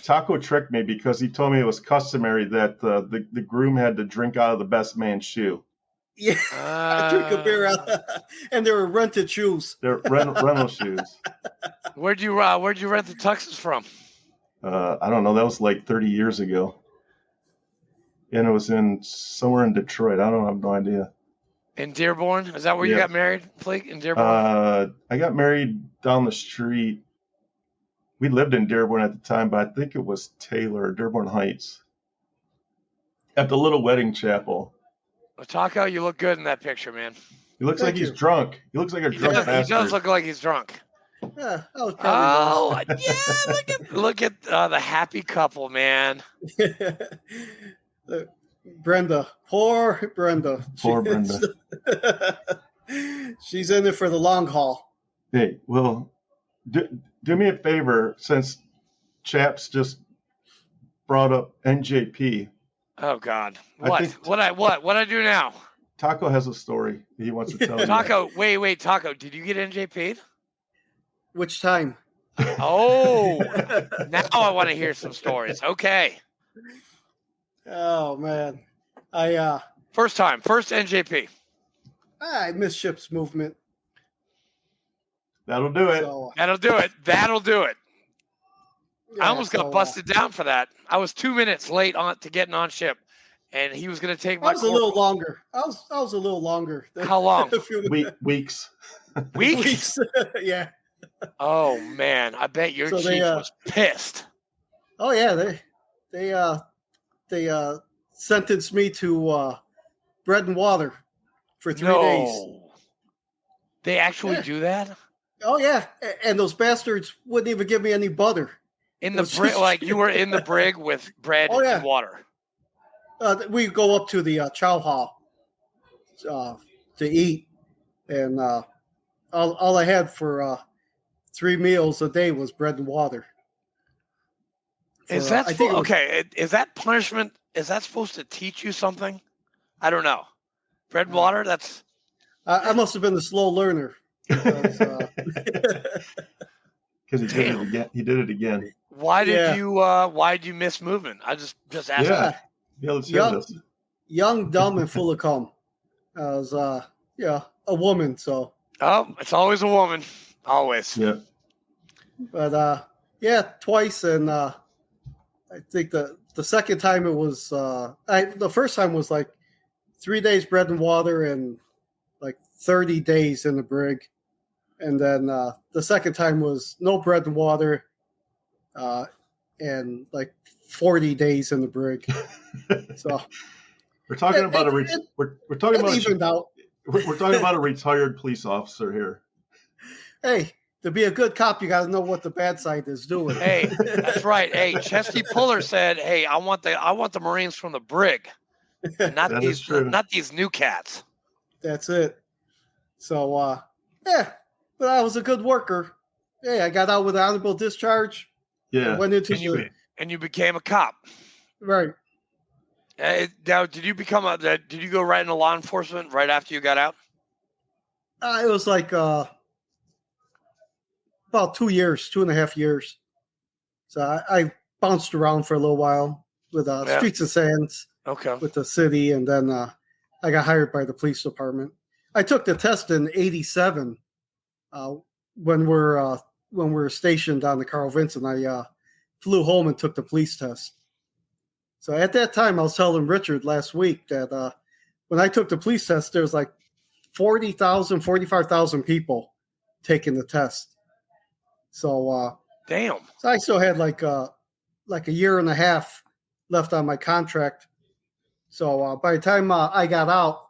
Taco tricked me because he told me it was customary that the groom had to drink out of the best man's shoe. Yeah, I drink a beer out, and they were rented shoes. They're rental shoes. Where'd you rent the tuxes from? I don't know. That was like 30 years ago, and it was somewhere in Detroit. I have no idea. In Dearborn, is that where you got married, Fleek? In Dearborn? I got married down the street. We lived in Dearborn at the time, but I think it was Taylor, Dearborn Heights, at the little wedding chapel. Taco, you look good in that picture, man. He looks like he's drunk. He looks like a drunk bastard. He does look like he's drunk. Yeah, I was probably yeah, look at the happy couple, man. Brenda, poor Brenda. Poor Brenda. She's in it for the long haul. Hey, well, do me a favor, since Chaps just brought up NJP. Oh God, what I do now? Taco has a story he wants to tell you. Taco, wait, Taco, did you get NJP'd? Which time? Oh, now I want to hear some stories. Okay. Oh man, first NJP. I miss ship's movement. That'll do it. So, That'll do it. Yeah, I almost got busted down for that. I was 2 minutes late to getting on ship, and he was going to take my. I was a little longer. I was a little longer. How long? Weeks. Weeks? Yeah. Oh man, I bet your chief was pissed. Oh yeah, they sentenced me to bread and water for 3 days. They actually do that? Oh yeah, and those bastards wouldn't even give me any butter. In the brig, like you were in the brig with bread and water. We go up to the chow hall to eat, and all I had for 3 meals a day was bread and water. Is that okay? Is that punishment? Is that supposed to teach you something? I don't know. Bread and water. That's. I must have been a slow learner. Because he did it again. He did it again. Why did you miss movement? I just asked. Yeah, let's hear this. Young, dumb, and full of cum. I was a woman, so. Oh, it's always a woman. Always. Yeah. But twice, and I think the second time it was the first time was like 3 days bread and water and like 30 days in the brig, and then the second time was no bread and water, and like 40 days in the brig. So we're talking about we're talking about a retired police officer here. Hey, to be a good cop, you got to know what the bad side is doing. Hey, that's right. Hey, Chesty Puller said, "Hey, I want the Marines from the brig, not these new cats." That's it. So, but I was a good worker. Hey, I got out with an honorable discharge. Yeah, went into and you became a cop. Right. Now, did you go right into law enforcement right after you got out? It was like about 2 years, 2.5 years. So I bounced around for a little while with Streets and Sands. Okay. With the city, and then I got hired by the police department. I took the test in '87 when we're stationed on the Carl Vinson. I flew home and took the police test. So at that time, I was telling Richard last week that when I took the police test, there was like 40,000, 45,000 people taking the test. So damn. So I still had like a year and a half left on my contract. So by the time I got out,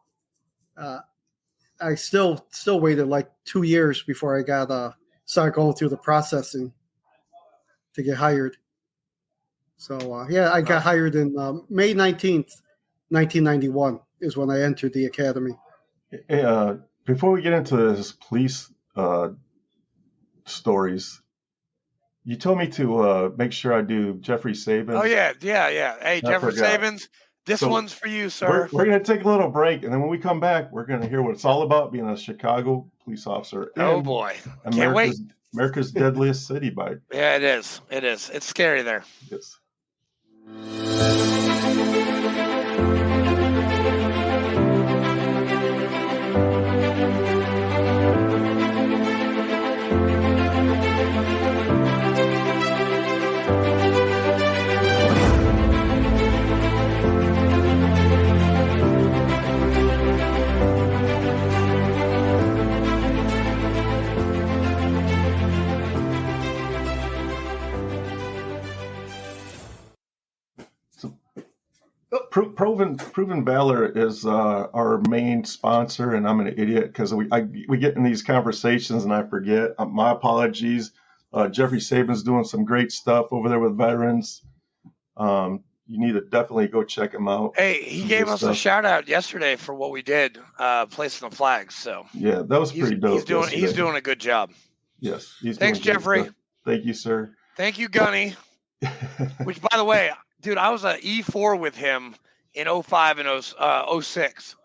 I still waited like 2 years before I got started going through the processing to get hired. So I got hired in May 19th, 1991 is when I entered the academy. Before we get into this police stories, you told me to make sure I do Jeffrey Sabins. Oh yeah. Hey, Jeffrey Sabins. This one's for you, sir. We're going to take a little break, and then when we come back, we're going to hear what it's all about being a Chicago police officer. Oh, boy. Can't wait. America's deadliest city by. Yeah, it is. It's scary there. Yes. Proven Valor is our main sponsor, and I'm an idiot because we get in these conversations and I forget. My apologies. Jeffrey Sabin's doing some great stuff over there with veterans. You need to definitely go check him out. Hey, he gave us a shout out yesterday for what we did, placing the flags. So yeah, that was pretty dope. He's doing a good job. Yes, thanks, Jeffrey. Thank you, sir. Thank you, Gunny. Which, by the way, dude, I was an E4 with him in 05 and 06,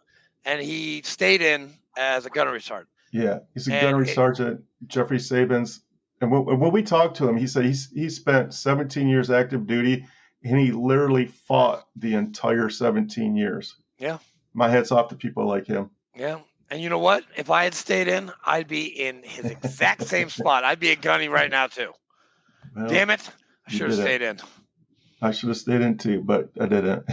and he stayed in as a gunnery sergeant. Yeah, he's a gunnery sergeant, Jeffrey Sabins. And when we talked to him, he said he spent 17 years active duty, and he literally fought the entire 17 years. Yeah. My hat's off to people like him. Yeah. And you know what? If I had stayed in, I'd be in his exact same spot. I'd be a gunny right now, too. Well, damn it. I should have stayed in. I should have stayed in, too, but I didn't.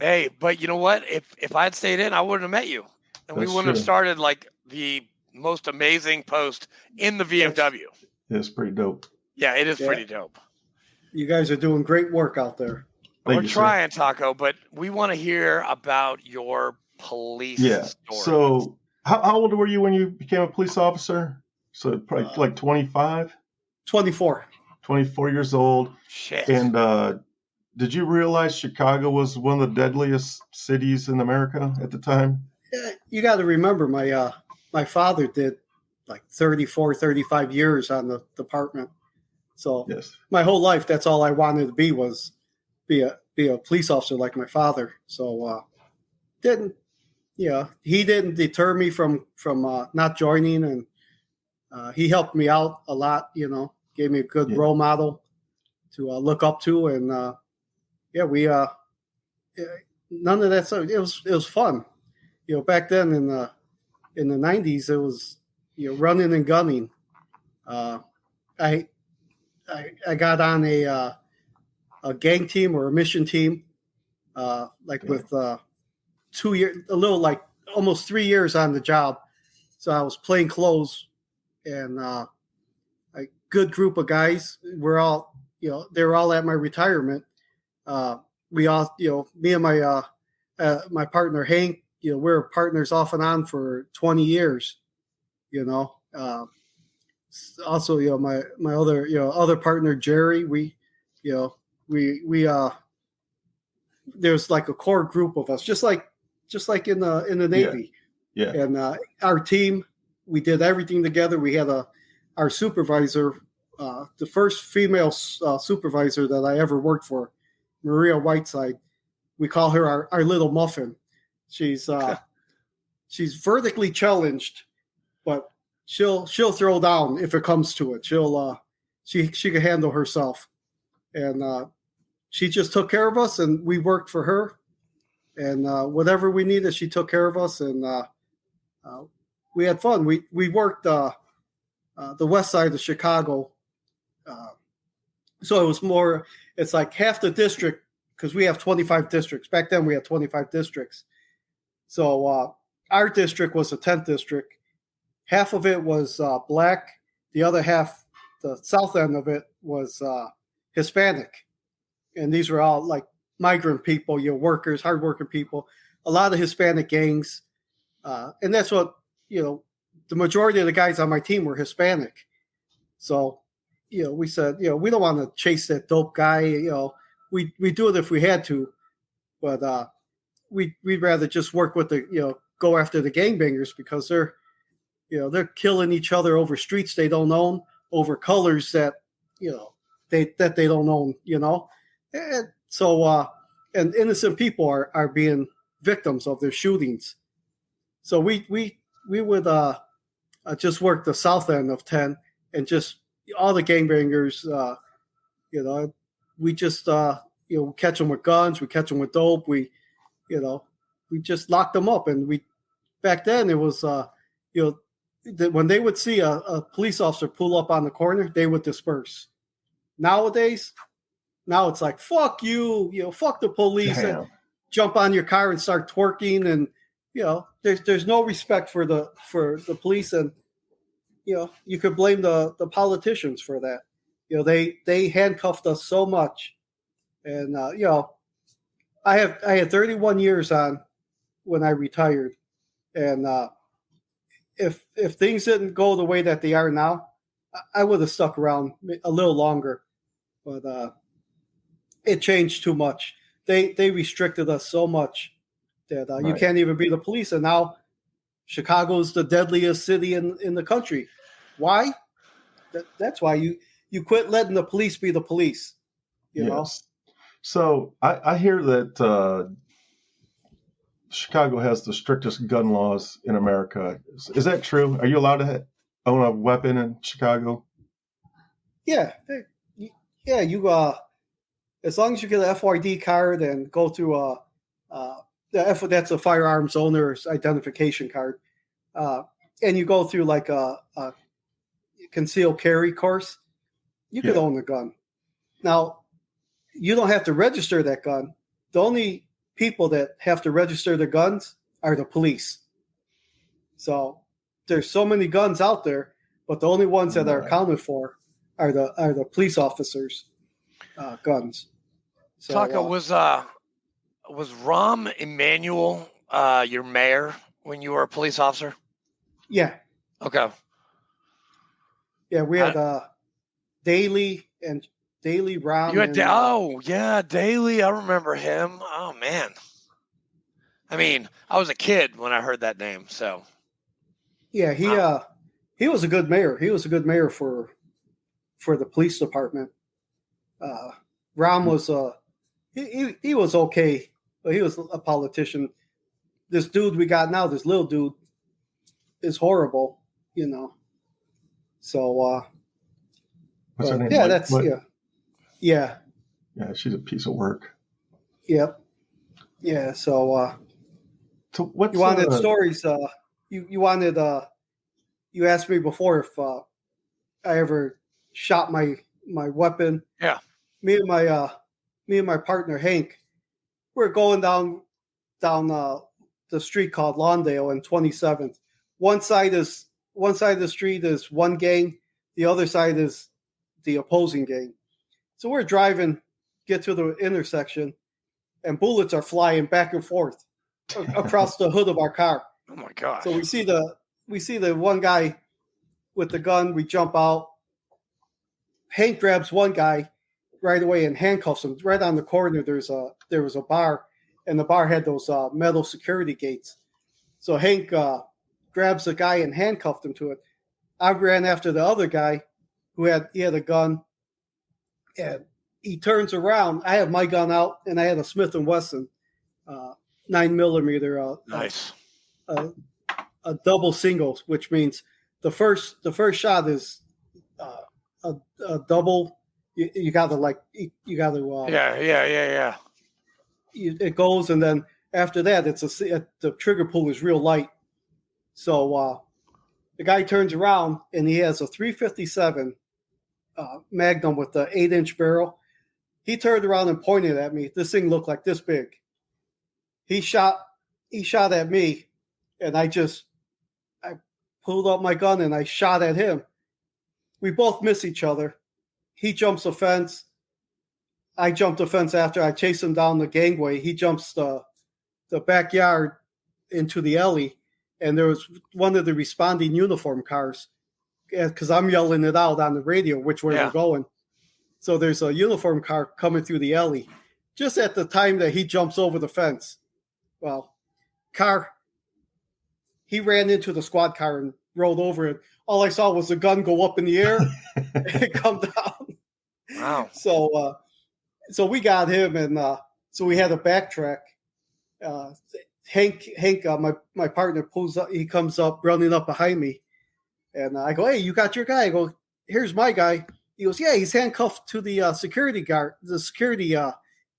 Hey, but you know what? If I had stayed in, I wouldn't have met you. And we wouldn't have started like the most amazing post in the VFW. It's pretty dope. Yeah, it is pretty dope. You guys are doing great work out there. We're trying, Taco, but we want to hear about your police story. So how old were you when you became a police officer? So probably like 25? 24. 24 years old. Shit. And did you realize Chicago was one of the deadliest cities in America at the time? Yeah, you got to remember my father did like 34, 35 years on the department. So my whole life, that's all I wanted to be was be a police officer like my father. So he didn't deter me from not joining, and he helped me out a lot. Gave me a good role model to look up to, and none of that stuff. It was fun. Back then in the 90s, it was running and gunning. I got on a gang team or a mission team, with 2 years, almost 3 years on the job. So I was plain clothes, and a good group of guys. We're all, they were all at my retirement. We all, me and my partner Hank, we're partners off and on for 20 years. Also, my other partner Jerry, we there's like a core group of us, just like in the Navy. Yeah. And our team, we did everything together. We had our supervisor, the first female supervisor that I ever worked for, Maria Whiteside. We call her our little muffin. She's vertically challenged, but she'll throw down if it comes to it. She can handle herself, and she just took care of us, and we worked for her, and whatever we needed, she took care of us, and we had fun. We worked the west side of Chicago, so it was more. It's like half the district, because we have 25 districts. Back then, we had 25 districts. So our district was the 10th district. Half of it was black. The other half, the south end of it, was Hispanic. And these were all like migrant people, workers, hardworking people. A lot of Hispanic gangs. And that's what, the majority of the guys on my team were Hispanic. So, we said, we don't want to chase that dope guy. We do it if we had to. But we'd rather just work with go after the gangbangers, because they're killing each other over streets they don't own, over colors that they don't own. And so and innocent people are being victims of their shootings. So we would just work the south end of 10, and just all the gangbangers. We just catch them with guns, we catch them with dope. We just locked them up, and back then it was when they would see a police officer pull up on the corner, they would disperse. Nowadays, it's like, fuck you, fuck the police, and jump on your car and start twerking, and there's no respect for the police, and you could blame the politicians for that. They handcuffed us so much, and I had 31 years on when I retired, and if things didn't go the way that they are now, I would have stuck around a little longer. But it changed too much. They restricted us so much that you can't even be the police. And now Chicago's the deadliest city in the country. Why? That's why you quit letting the police be the police. You know? So I hear that Chicago has the strictest gun laws in America. Is that true? Are you allowed to own a weapon in Chicago? Yeah. You as long as you get an FYD card and go through that's a firearms owner's identification card, and you go through like a concealed carry course, you could own a gun. Now, you don't have to register that gun. The only people that have to register their guns are the police. So there's so many guns out there, but the only ones that are accounted for are the police officers' guns. So, Taco, was Rahm Emanuel your mayor when you were a police officer? Yeah. Okay. Yeah, we had Daly Rahm. You had Daly. I remember him. Oh man. I mean, I was a kid when I heard that name. So. Yeah, he was a good mayor. He was a good mayor for the police department. Rahm was he was okay, but he was a politician. This dude we got now, this little dude, is horrible, you know. So what's her name? Yeah, that's yeah. Yeah, she's a piece of work. Yep. Yeah. So what you wanted stories? You wanted you asked me before if I ever shot my weapon. Yeah. Me and my partner Hank, we're going down the street called Lawndale and 27th. One side of the street is one gang, the other side is the opposing gang. So we're driving, get to the intersection, and bullets are flying back and forth across the hood of our car. Oh my gosh. So we see the one guy with the gun, we jump out. Hank grabs one guy right away and handcuffs him. Right on the corner there was a bar, and the bar had those metal security gates. So Hank grabs the guy and handcuffed him to it. I ran after the other guy who had a gun, and he turns around. I have my gun out, and I had a Smith & Wesson 9mm. Nice. A double single, which means the first shot is a double. You got to Yeah. It goes, and then after that, the trigger pull is real light. So the guy turns around, and he has a 357 Magnum with the 8-inch barrel. He turned around and pointed at me. This thing looked like this big. He shot at me, and I pulled out my gun and I shot at him. We both miss each other. He jumps the fence. I jumped the fence after. I chased him down the gangway. He jumps the backyard into the alley, and there was one of the responding uniform cars, because I'm yelling it out on the radio which way we're going. So there's a uniform car coming through the alley just at the time that he jumps over the fence. Well, he ran into the squad car and rolled over it. All I saw was the gun go up in the air and come down. Wow. So we got him, and so we had to backtrack. Hank, my partner pulls up. He comes up, running up behind me, and I go, "Hey, you got your guy?" I go, "Here's my guy." He goes, "Yeah, he's handcuffed to the security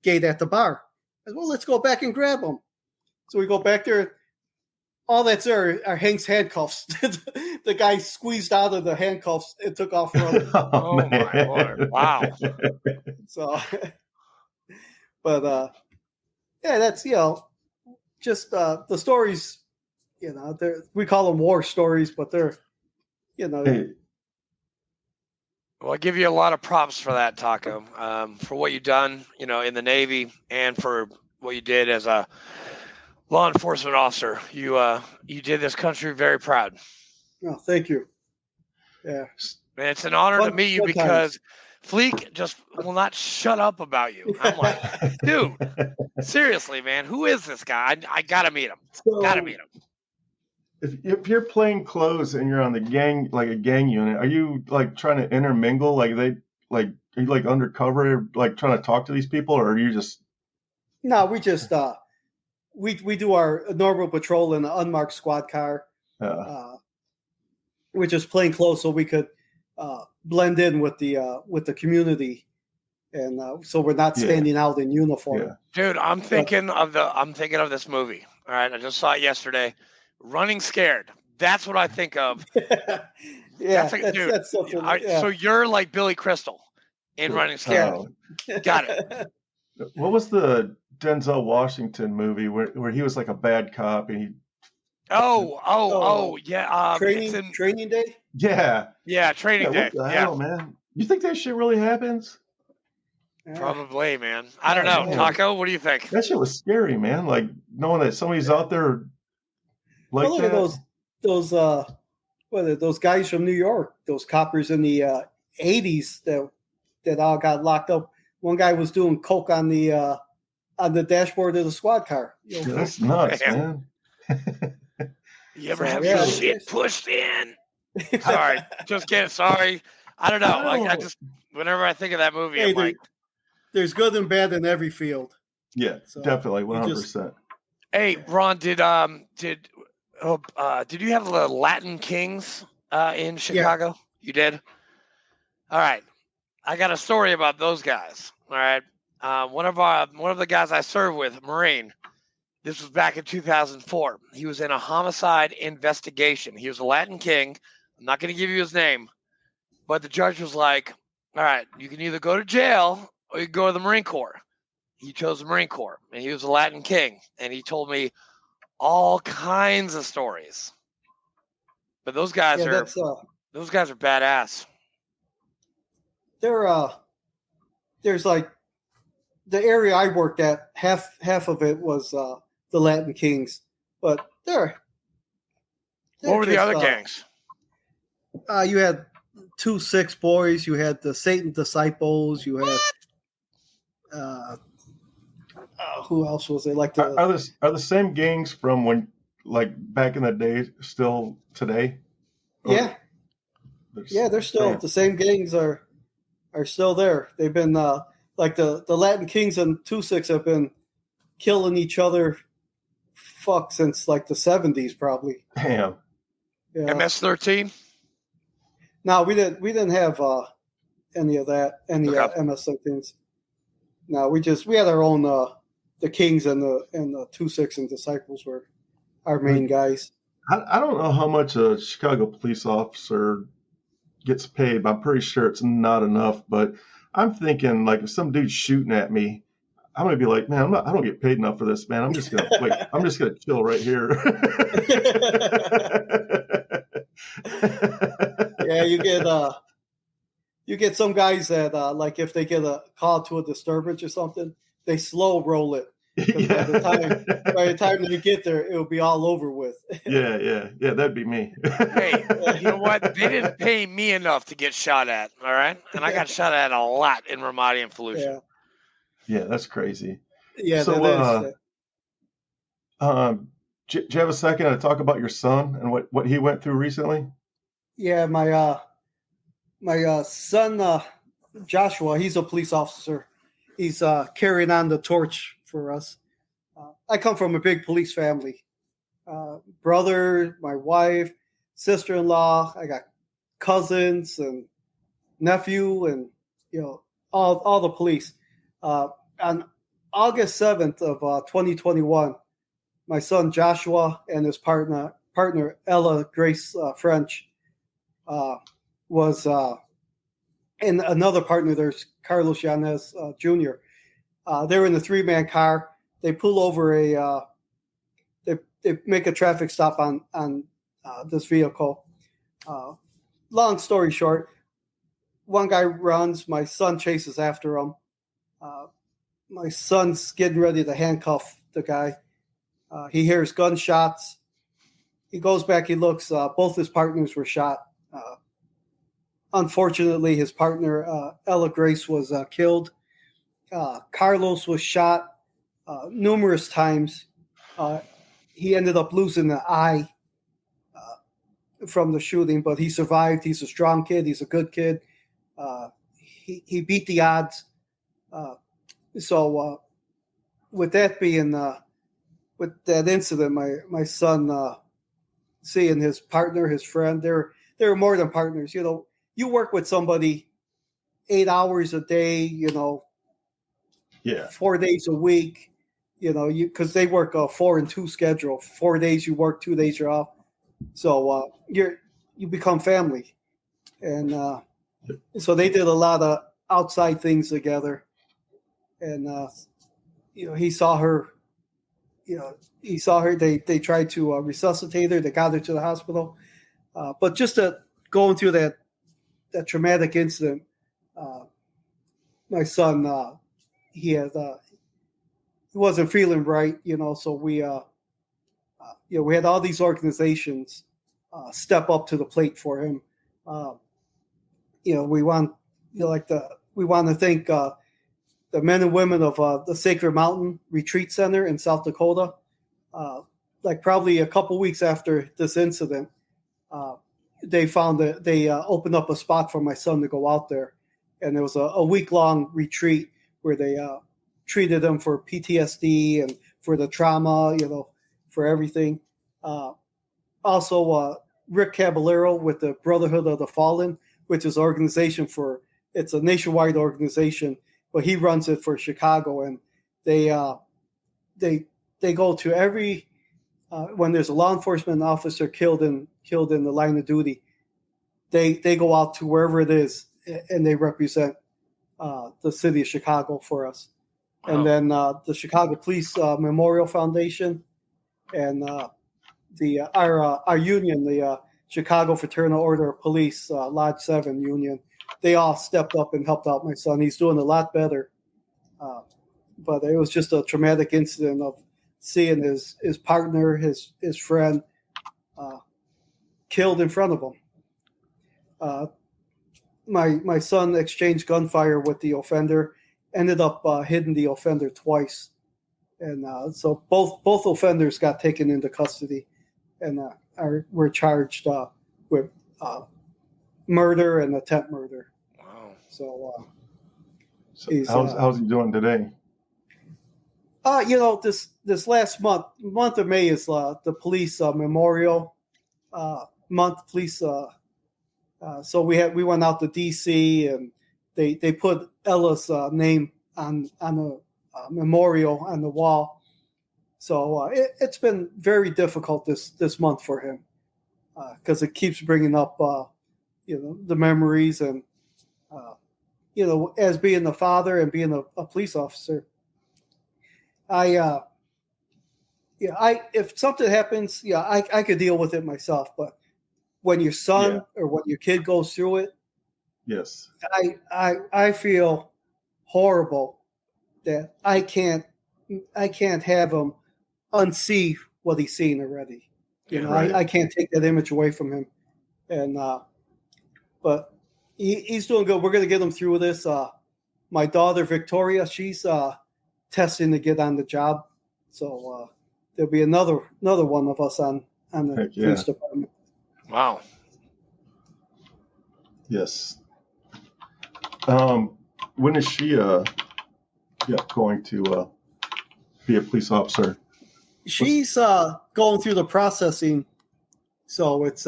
gate at the bar." I go, "Well, let's go back and grab him." So we go back there. All that's there are Hank's handcuffs. The guy squeezed out of the handcuffs and took off running. Oh my Lord! Wow. So, but that's just the stories. We call them war stories, but they're Well, I give you a lot of props for that, Taco, for what you've done, in the Navy, and for what you did as a law enforcement officer. You did this country very proud. Oh, thank you. Yeah. And it's an honor to meet you because Fleek just will not shut up about you. I'm like, dude, seriously, man, who is this guy? I gotta meet him. Gotta meet him. If you're plain clothes and you're on the gang, like a gang unit, are you like trying to intermingle? Like are you like undercover, like trying to talk to these people, or are you just? No, we just we do our normal patrol in an unmarked squad car. We're just plain clothes so we could blend in with the community, and so we're not standing out in uniform. Yeah. Dude, I'm thinking of this movie. All right, I just saw it yesterday. Running Scared. That's what I think of. Yeah, that's something. So you're like Billy Crystal in Running Scared. Got it. What was the Denzel Washington movie where he was like a bad cop and he? Yeah. Training Day. Yeah, Training Day. What the hell, man? You think that shit really happens? Probably, man. I don't know. Man. Taco, what do you think? That shit was scary, man. Like knowing that somebody's out there. Like look at those guys from New York, those coppers in the 80s that all got locked up. One guy was doing coke on the dashboard of the squad car. That's nuts, man. You ever have your shit pushed in? Sorry, just kidding. Sorry, I don't know. I just whenever I think of that movie, I'm like, there's good and bad in every field. Yeah, so definitely, 100%. Hey, Ron, did you have the Latin Kings in Chicago? Yeah. You did? All right. I got a story about those guys. All right. One of the guys I served with, Marine, this was back in 2004. He was in a homicide investigation. He was a Latin King. I'm not going to give you his name, but the judge was like, all right, you can either go to jail or you can go to the Marine Corps. He chose the Marine Corps, and he was a Latin King, and he told me all kinds of stories. But those guys are badass. There's like the area I worked at, half of it was the Latin Kings, but they're what were the other gangs? You had 2-6 boys, you had the Satan Disciples, you had who else was it? Like are the same gangs from when, like back in the day, still today? Yeah, they're still the same gangs are still there. They've been like the Latin Kings and 2-6 have been killing each other since like the 70s probably. Damn. Yeah. MS-13? No, we didn't have any of that, MS-13s. No, we had our own the Kings and the 2-6 and Disciples were our main guys. I don't know how much a Chicago police officer gets paid, but I'm pretty sure it's not enough. But I'm thinking, like, if some dude's shooting at me, I'm gonna be like, man, I don't get paid enough for this, man. I'm just gonna chill right here. Yeah, you get some guys that like if they get a call to a disturbance or something, they slow roll it. Yeah. By the time you get there, it'll be all over with. Yeah, that'd be me. Hey, you know what? They didn't pay me enough to get shot at, all right? And I got shot at a lot in Ramadi and Fallujah. Yeah, that's crazy. Yeah, so, do you have a second to talk about your son and what he went through recently? Yeah, my son Joshua, he's a police officer. He's carrying on the torch for us. I come from a big police family. Brother, my wife, sister-in-law. I got cousins and nephew, and all the police. On August 7th of 2021, my son Joshua and his partner Ella Grace French was and another partner. There's Carlos Yanez Jr. They were in a 3-man car. They pull over they make a traffic stop on this vehicle. Long story short, one guy runs. My son chases after him. my son's getting ready to handcuff the guy. He hears gunshots. He goes back. He looks. Both his partners were shot. Unfortunately, his partner Ella Grace was killed. Carlos was shot numerous times. He ended up losing an eye from the shooting, but he survived. He's a strong kid. He's a good kid. He beat the odds. So with that being, with that incident, my son seeing his partner, his friend, they're more than partners. You know, you work with somebody 8 hours a day, 4 days a week, because they work a 4 and 2 schedule. 4 days you work, 2 days you're off. So you become family. And so they did a lot of outside things together. And, he saw her, they tried to resuscitate her. They got her to the hospital. But just going through that traumatic incident, my son, he wasn't feeling right, so we had all these organizations step up to the plate for him. We want to thank the men and women of the Sacred Mountain Retreat Center in South Dakota. Probably a couple weeks after this incident, they found that they opened up a spot for my son to go out there. And it was a week-long retreat where they treated him for PTSD and for the trauma, for everything. Also, Rick Caballero with the Brotherhood of the Fallen, which is an organization it's a nationwide organization, but he runs it for Chicago. And they go to every, when there's a law enforcement officer killed in the line of duty, they go out to wherever it is and they represent the city of Chicago for us. Wow. And then the Chicago Police Memorial Foundation and our union, the Chicago Fraternal Order of Police Lodge 7 union, they all stepped up and helped out my son. He's doing a lot better. But it was just a traumatic incident of seeing his partner, his friend, killed in front of him. My son exchanged gunfire with the offender, ended up hitting the offender twice. And so both offenders got taken into custody and were charged with murder and attempt murder. Wow. So how's he doing today? This last month of May is the police memorial month. Police. So we went out to DC and they put Ella's name on the memorial on the wall. So it's been very difficult this month for him because it keeps bringing up the memories and as being a father and being a police officer. If something happens, I could deal with it myself. But when your son or when your kid goes through it, yes, I feel horrible that I can't have him unsee what he's seen already. Right. I can't take that image away from him. And but he's doing good. We're going to get him through this. My daughter Victoria, she's testing to get on the job, so there'll be another one of us on the police department. Wow. Yes. When is she going to be a police officer? She's going through the processing, so it's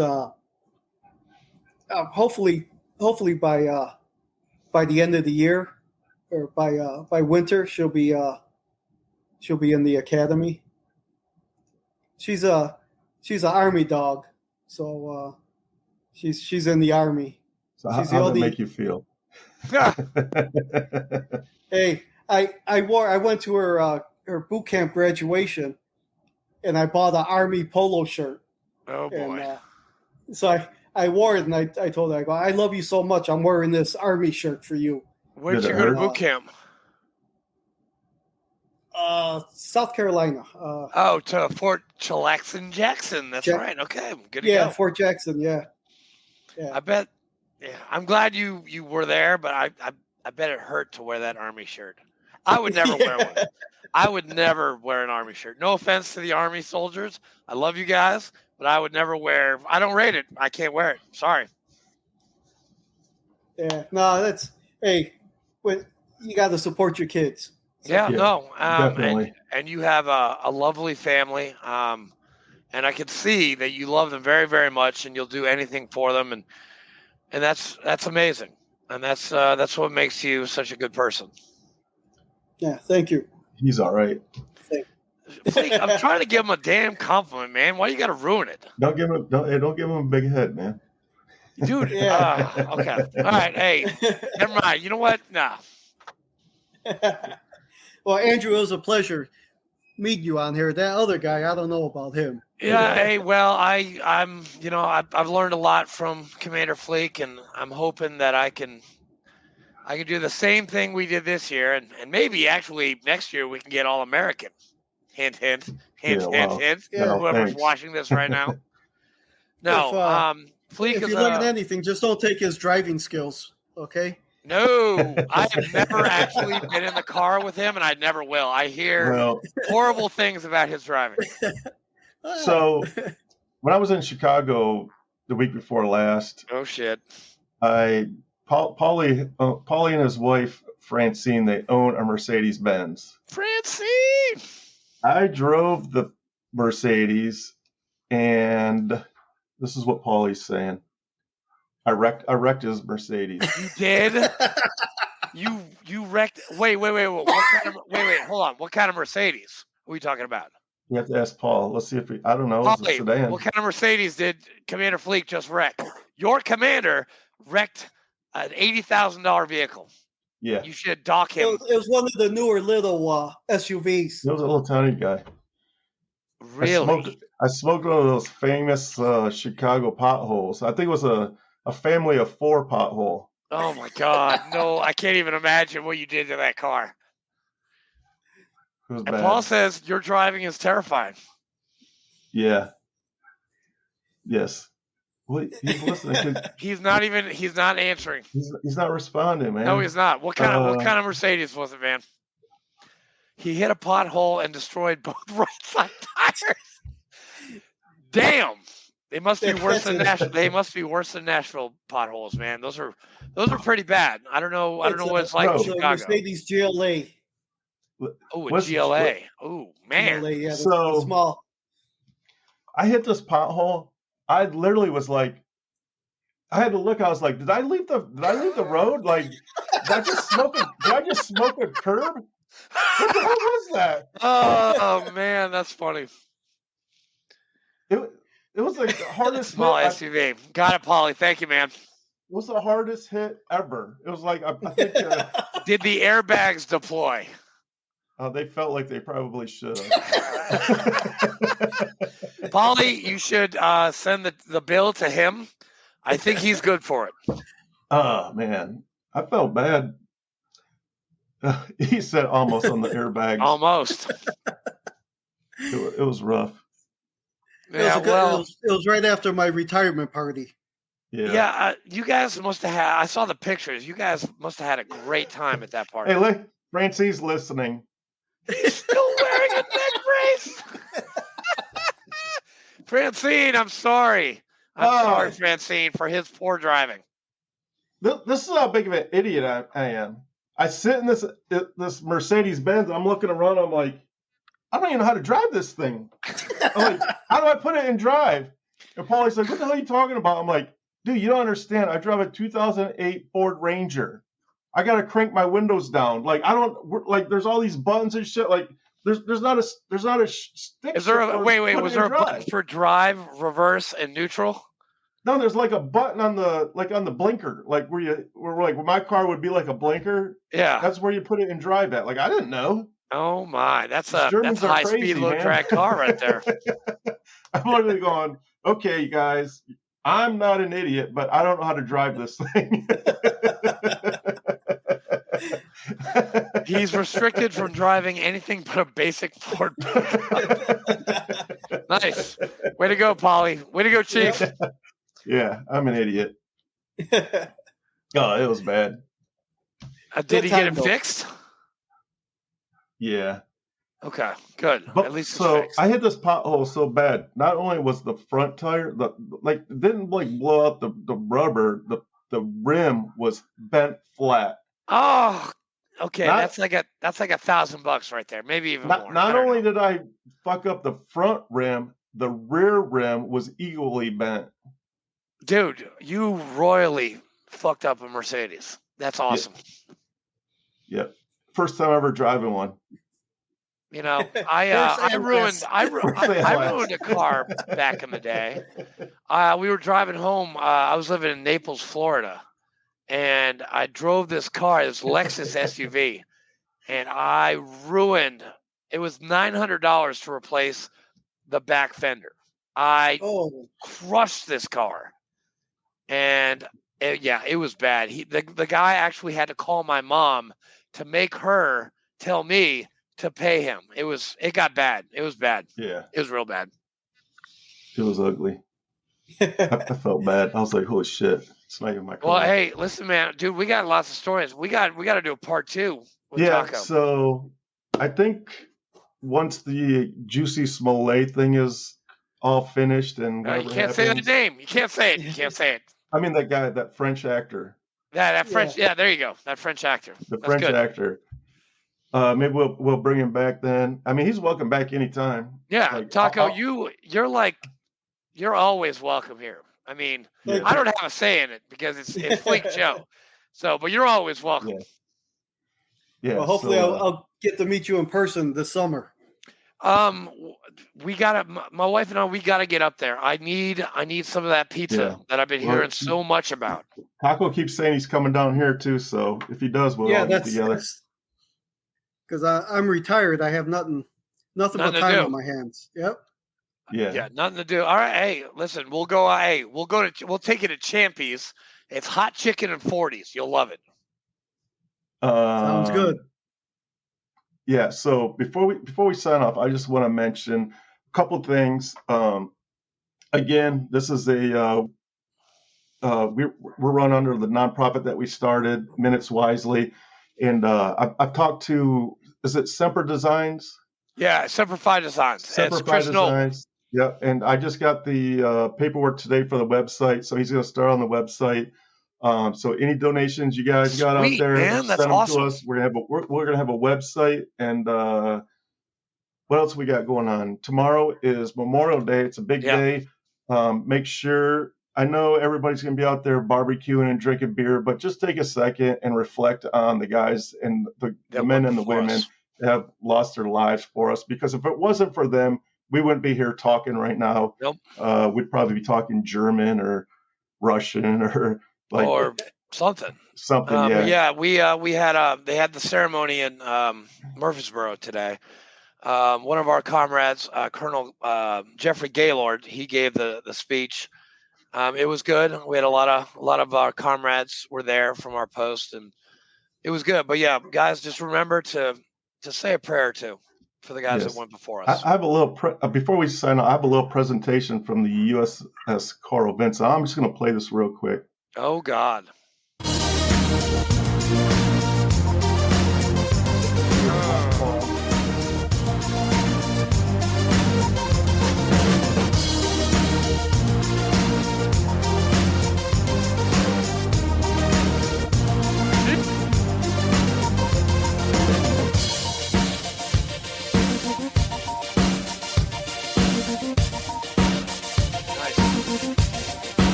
hopefully by the end of the year or by winter she'll be in the academy. She's an Army dog, so she's in the Army. So how does it make you feel? Hey, I went to her boot camp graduation, and I bought an Army polo shirt. Oh boy! And, so I wore it, and I told her, I love you so much. I'm wearing this Army shirt for you. Where did you go to boot camp? South Carolina. To Fort Jackson. That's right. Okay, good to go. Yeah, Fort Jackson. Yeah. I bet. Yeah, I'm glad you were there, but I bet it hurt to wear that Army shirt. I would never wear one. I would never wear an Army shirt. No offense to the Army soldiers. I love you guys, but I would never wear. I don't rate it. I can't wear it. Sorry. Yeah. No, hey, you got to support your kids. So, yeah. No. Definitely. And you have a lovely family. And I can see that you love them very, very much, and you'll do anything for them, and that's amazing, and that's what makes you such a good person. Yeah, thank you. He's all right. I'm trying to give him a damn compliment, man. Why you got to ruin it? Don't give him a big head, man. Dude. Yeah. Okay. All right. Hey, never mind. You know what? Nah. Well, Andrew, it was a pleasure meeting you on here. That other guy, I don't know about him. Yeah. Hey, well, I've learned a lot from Commander Fleek, and I'm hoping that I can do the same thing we did this year, and maybe actually next year we can get All American. Hint, hint, hint, hint. Yeah, whoever's watching this right now. No, Fleek if is you learn anything, just don't take his driving skills, okay? No, I have never actually been in the car with him, and I never will. I hear horrible things about his driving. So, when I was in Chicago the week before last, oh shit, Paulie and his wife Francine, they own a Mercedes Benz. Francine, I drove the Mercedes, and this is what Paulie's saying. I wrecked his Mercedes. You did? You wrecked? Wait. What kind of? Wait. Hold on. What kind of Mercedes are we talking about? You have to ask Paul. Let's see if I don't know. Paulie, it's a sedan. what kind of Mercedes did Commander Fleek just wreck? Your commander wrecked an $80,000 vehicle. Yeah. You should dock him. It was one of the newer little SUVs. It was a little tiny guy. Really? I smoked one of those famous Chicago potholes. I think it was a family of 4 pothole. Oh my God. No, I can't even imagine what you did to that car. It was and bad. Paul says your driving is terrifying. Yeah. Yes. Well, he's listening. He's not answering. He's not responding, man. No, he's not. What kind of Mercedes was it, man? He hit a pothole and destroyed both right side tires. Damn. They must be worse than Nashville. They must be worse than Nashville potholes, man. Those are pretty bad. I don't know what it's like in Chicago. Mercedes GLA. Oh, a GLA. Oh, man. GLA, yeah, so small. I hit this pothole. I literally was like, I had to look. I was like, did I leave the road? Like, did I just smoke a curb? What the hell was that? Oh man, that's funny. It was like the hardest small SUV. Got it, Paulie. Thank you, man. It was the hardest hit ever. It was like I think. Did the airbags deploy? They felt like they probably should have. Paulie, you should send the bill to him. I think he's good for it. Oh man, I felt bad. He said almost on the airbag. Almost. It was rough. Yeah, it was right after my retirement party. Yeah. You guys must have had. I saw the pictures. You guys must have had a great time at that party. Hey, look, Francine's listening. He's still wearing a neck brace. Francine, I'm sorry. I'm sorry, Francine, for his poor driving. This is how big of an idiot I am. I sit in this Mercedes Benz. I'm looking around. I'm like, I don't even know how to drive this thing. I'm like, how do I put it in drive? And Paulie's like, what the hell are you talking about? I'm like, dude, you don't understand. I drive a 2008 Ford Ranger. I got to crank my windows down. Like, there's all these buttons and shit. Like, there's not a stick. Is there was there a button for drive, reverse, and neutral? No, there's like a button on the blinker, like where my car would be like a blinker. Yeah. That's where you put it in drive at. Like, I didn't know. Oh my, that's a high speed, low drag car right there. I'm literally going, okay, you guys, I'm not an idiot, but I don't know how to drive this thing. He's restricted from driving anything but a basic Ford pickup. Nice. Way to go, Polly. Way to go, Chief. Yeah, I'm an idiot. Oh, it was bad. Did he get it fixed? Yeah. Okay, good. But, at least so it's fixed. I hit this pothole so bad. Not only was the front tire, didn't blow out the rubber. The rim was bent flat. Oh, okay. That's like $1,000 right there, maybe even more. Not only did I fuck up the front rim, the rear rim was equally bent. Dude, you royally fucked up a Mercedes. That's awesome. Yep. First time ever driving one. You know, I ruined a car back in the day. We were driving home. I was living in Naples, Florida, and I drove this car, this Lexus SUV, and I ruined. It was $900 to replace the back fender. I crushed this car, and it was bad. The guy actually had to call my mom to make her tell me to pay him. It got bad. It was bad. Yeah. It was real bad. It was ugly. I felt bad. I was like, holy shit. It's not even my car. Well, hey, listen, man, dude, we got lots of stories. We got to do a part 2 with Taco. So I think once the Juicy Smollett thing is all finished and you can't say the name. You can't say it. You can't say it. I mean that guy, that French actor. That French, there you go. That French actor. That's French actor. Maybe we'll bring him back then. I mean, he's welcome back anytime. Yeah, like, Taco, you're always welcome here. I mean, I don't have a say in it because it's Fleek Joe. So, but you're always welcome. Yeah. Well, hopefully I'll get to meet you in person this summer. We gotta. My wife and I, we gotta get up there. I need some of that pizza that I've been hearing so much about. Taco keeps saying he's coming down here too. So if he does, we'll all get together. Because I'm retired, I have nothing but time on my hands. Yep. Yeah, nothing to do. All right, hey, listen, we'll take you to Champy's. It's hot chicken and 40s. You'll love it. Sounds good. Yeah. So before we sign off, I just want to mention a couple things. Again, this is we're run under the nonprofit that we started, Minutes Wisely, and I've talked to. Is it Semper Designs? Yeah, Semper Fi Designs. Semper Fi Designs. Yeah, and I just got the paperwork today for the website, so he's going to start on the website. So any donations you guys got out there, man, that's awesome. To us. We're gonna have a website, and what else we got going on? Tomorrow is Memorial Day. It's a big day. Make sure. I know everybody's going to be out there barbecuing and drinking beer, but just take a second and reflect on the guys and the men and the women that have lost their lives for us. Because if it wasn't for them, we wouldn't be here talking right now. Nope. We'd probably be talking German or Russian or something. Yeah. Yeah, we had they had the ceremony in Murfreesboro today. One of our comrades, Colonel Jeffrey Gaylord, he gave the speech. It was good. We had a lot of our comrades were there from our post, and it was good. But yeah, guys, just remember to say a prayer or two for the guys that went before us. I have a little before we sign off. I have a little presentation from the USS Carl Vinson. I'm just going to play this real quick. Oh God.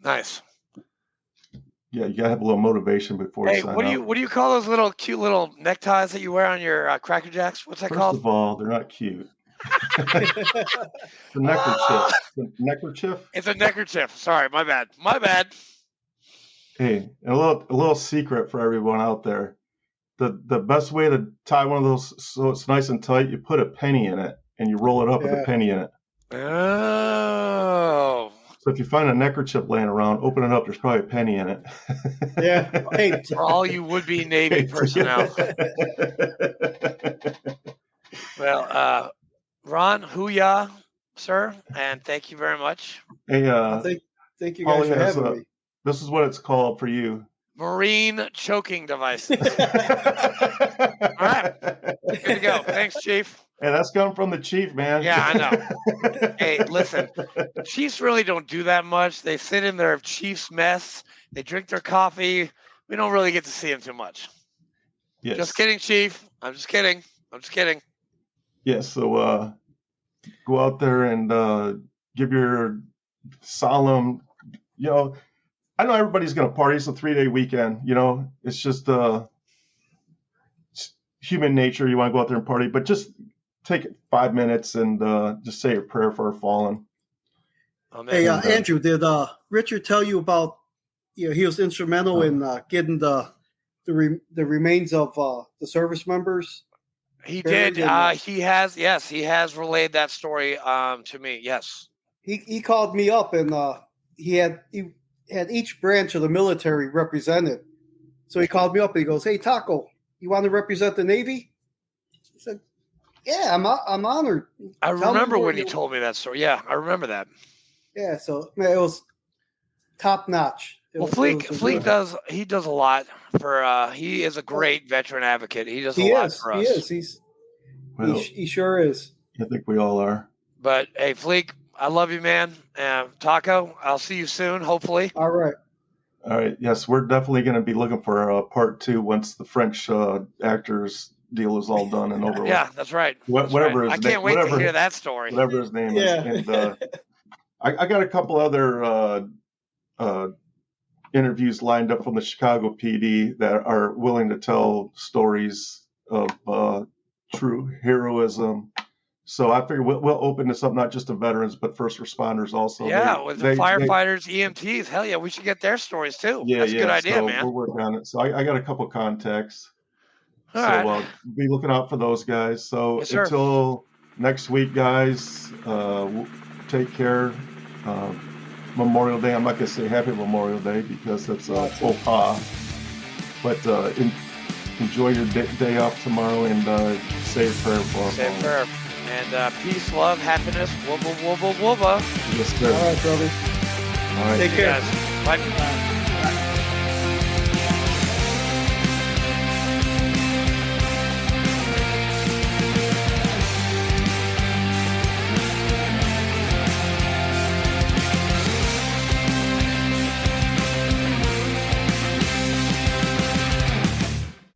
Nice. Yeah, you gotta have a little motivation before. Hey, what do you call those little cute little neckties that you wear on your Cracker Jacks? What's that called? First of all, they're not cute. The neckerchief. The neckerchief. It's a neckerchief. Sorry, my bad. My bad. Hey, a little secret for everyone out there. The best way to tie one of those so it's nice and tight, you put a penny in it and you roll it up with a penny in it. Oh. So if you find a neckerchief laying around, open it up. There's probably a penny in it. Yeah. Hey, for all you would-be Navy personnel. Well, Ron, hoo-yah, sir, and thank you very much. Hey, thank you guys for having me. This is what it's called for you. Marine choking devices. All right. Good to go. Thanks, Chief. And that's coming from the chief, man. Yeah, I know. Hey, listen, Chiefs really don't do that much. They sit in their Chiefs mess. They drink their coffee. We don't really get to see them too much. Yes. Just kidding, Chief. I'm just kidding. Yes. So go out there and give your solemn, I know everybody's going to party. It's a 3-day weekend. It's just human nature. You want to go out there and party, but just take 5 minutes and just say a prayer for our fallen. Amen. Hey, Andrew, did Richard tell you about? He was instrumental in getting the remains of the service members. He did. He has relayed that story to me. Yes. He called me up and he had each branch of the military represented. So he called me up and he goes, "Hey, Taco, you want to represent the Navy?" I said, "Yeah, I'm honored." I remember when he told me that story. Yeah, I remember that. Yeah, so man, it was top notch. Fleek does a lot for. He is a great veteran advocate. He does a lot for us. He sure is. I think we all are. But hey, Fleek, I love you, man. Taco, I'll see you soon, hopefully. All right. Yes, we're definitely going to be looking for part 2 once the French actors deal is all done and over with. Yeah, that's right. Whatever his name. I can't wait to hear that story. Whatever his name is. And I got a couple other interviews lined up from the Chicago PD that are willing to tell stories of true heroism. So I figure we'll open this up not just to veterans, but first responders also. Yeah, with the firefighters, EMTs. Hell yeah, we should get their stories too. Yeah, that's a good idea, man. We're working on it. So I got a couple contacts. All right. Be looking out for those guys. So yes, until next week, guys, take care. Memorial Day. I'm not going to say Happy Memorial Day because it's faux pas. But enjoy your day off tomorrow and say a prayer for us. Say a prayer. And peace, love, happiness, wubba, wubba, wubba. Yes, sir. All right, brother. All right. Take care. Guys. Bye.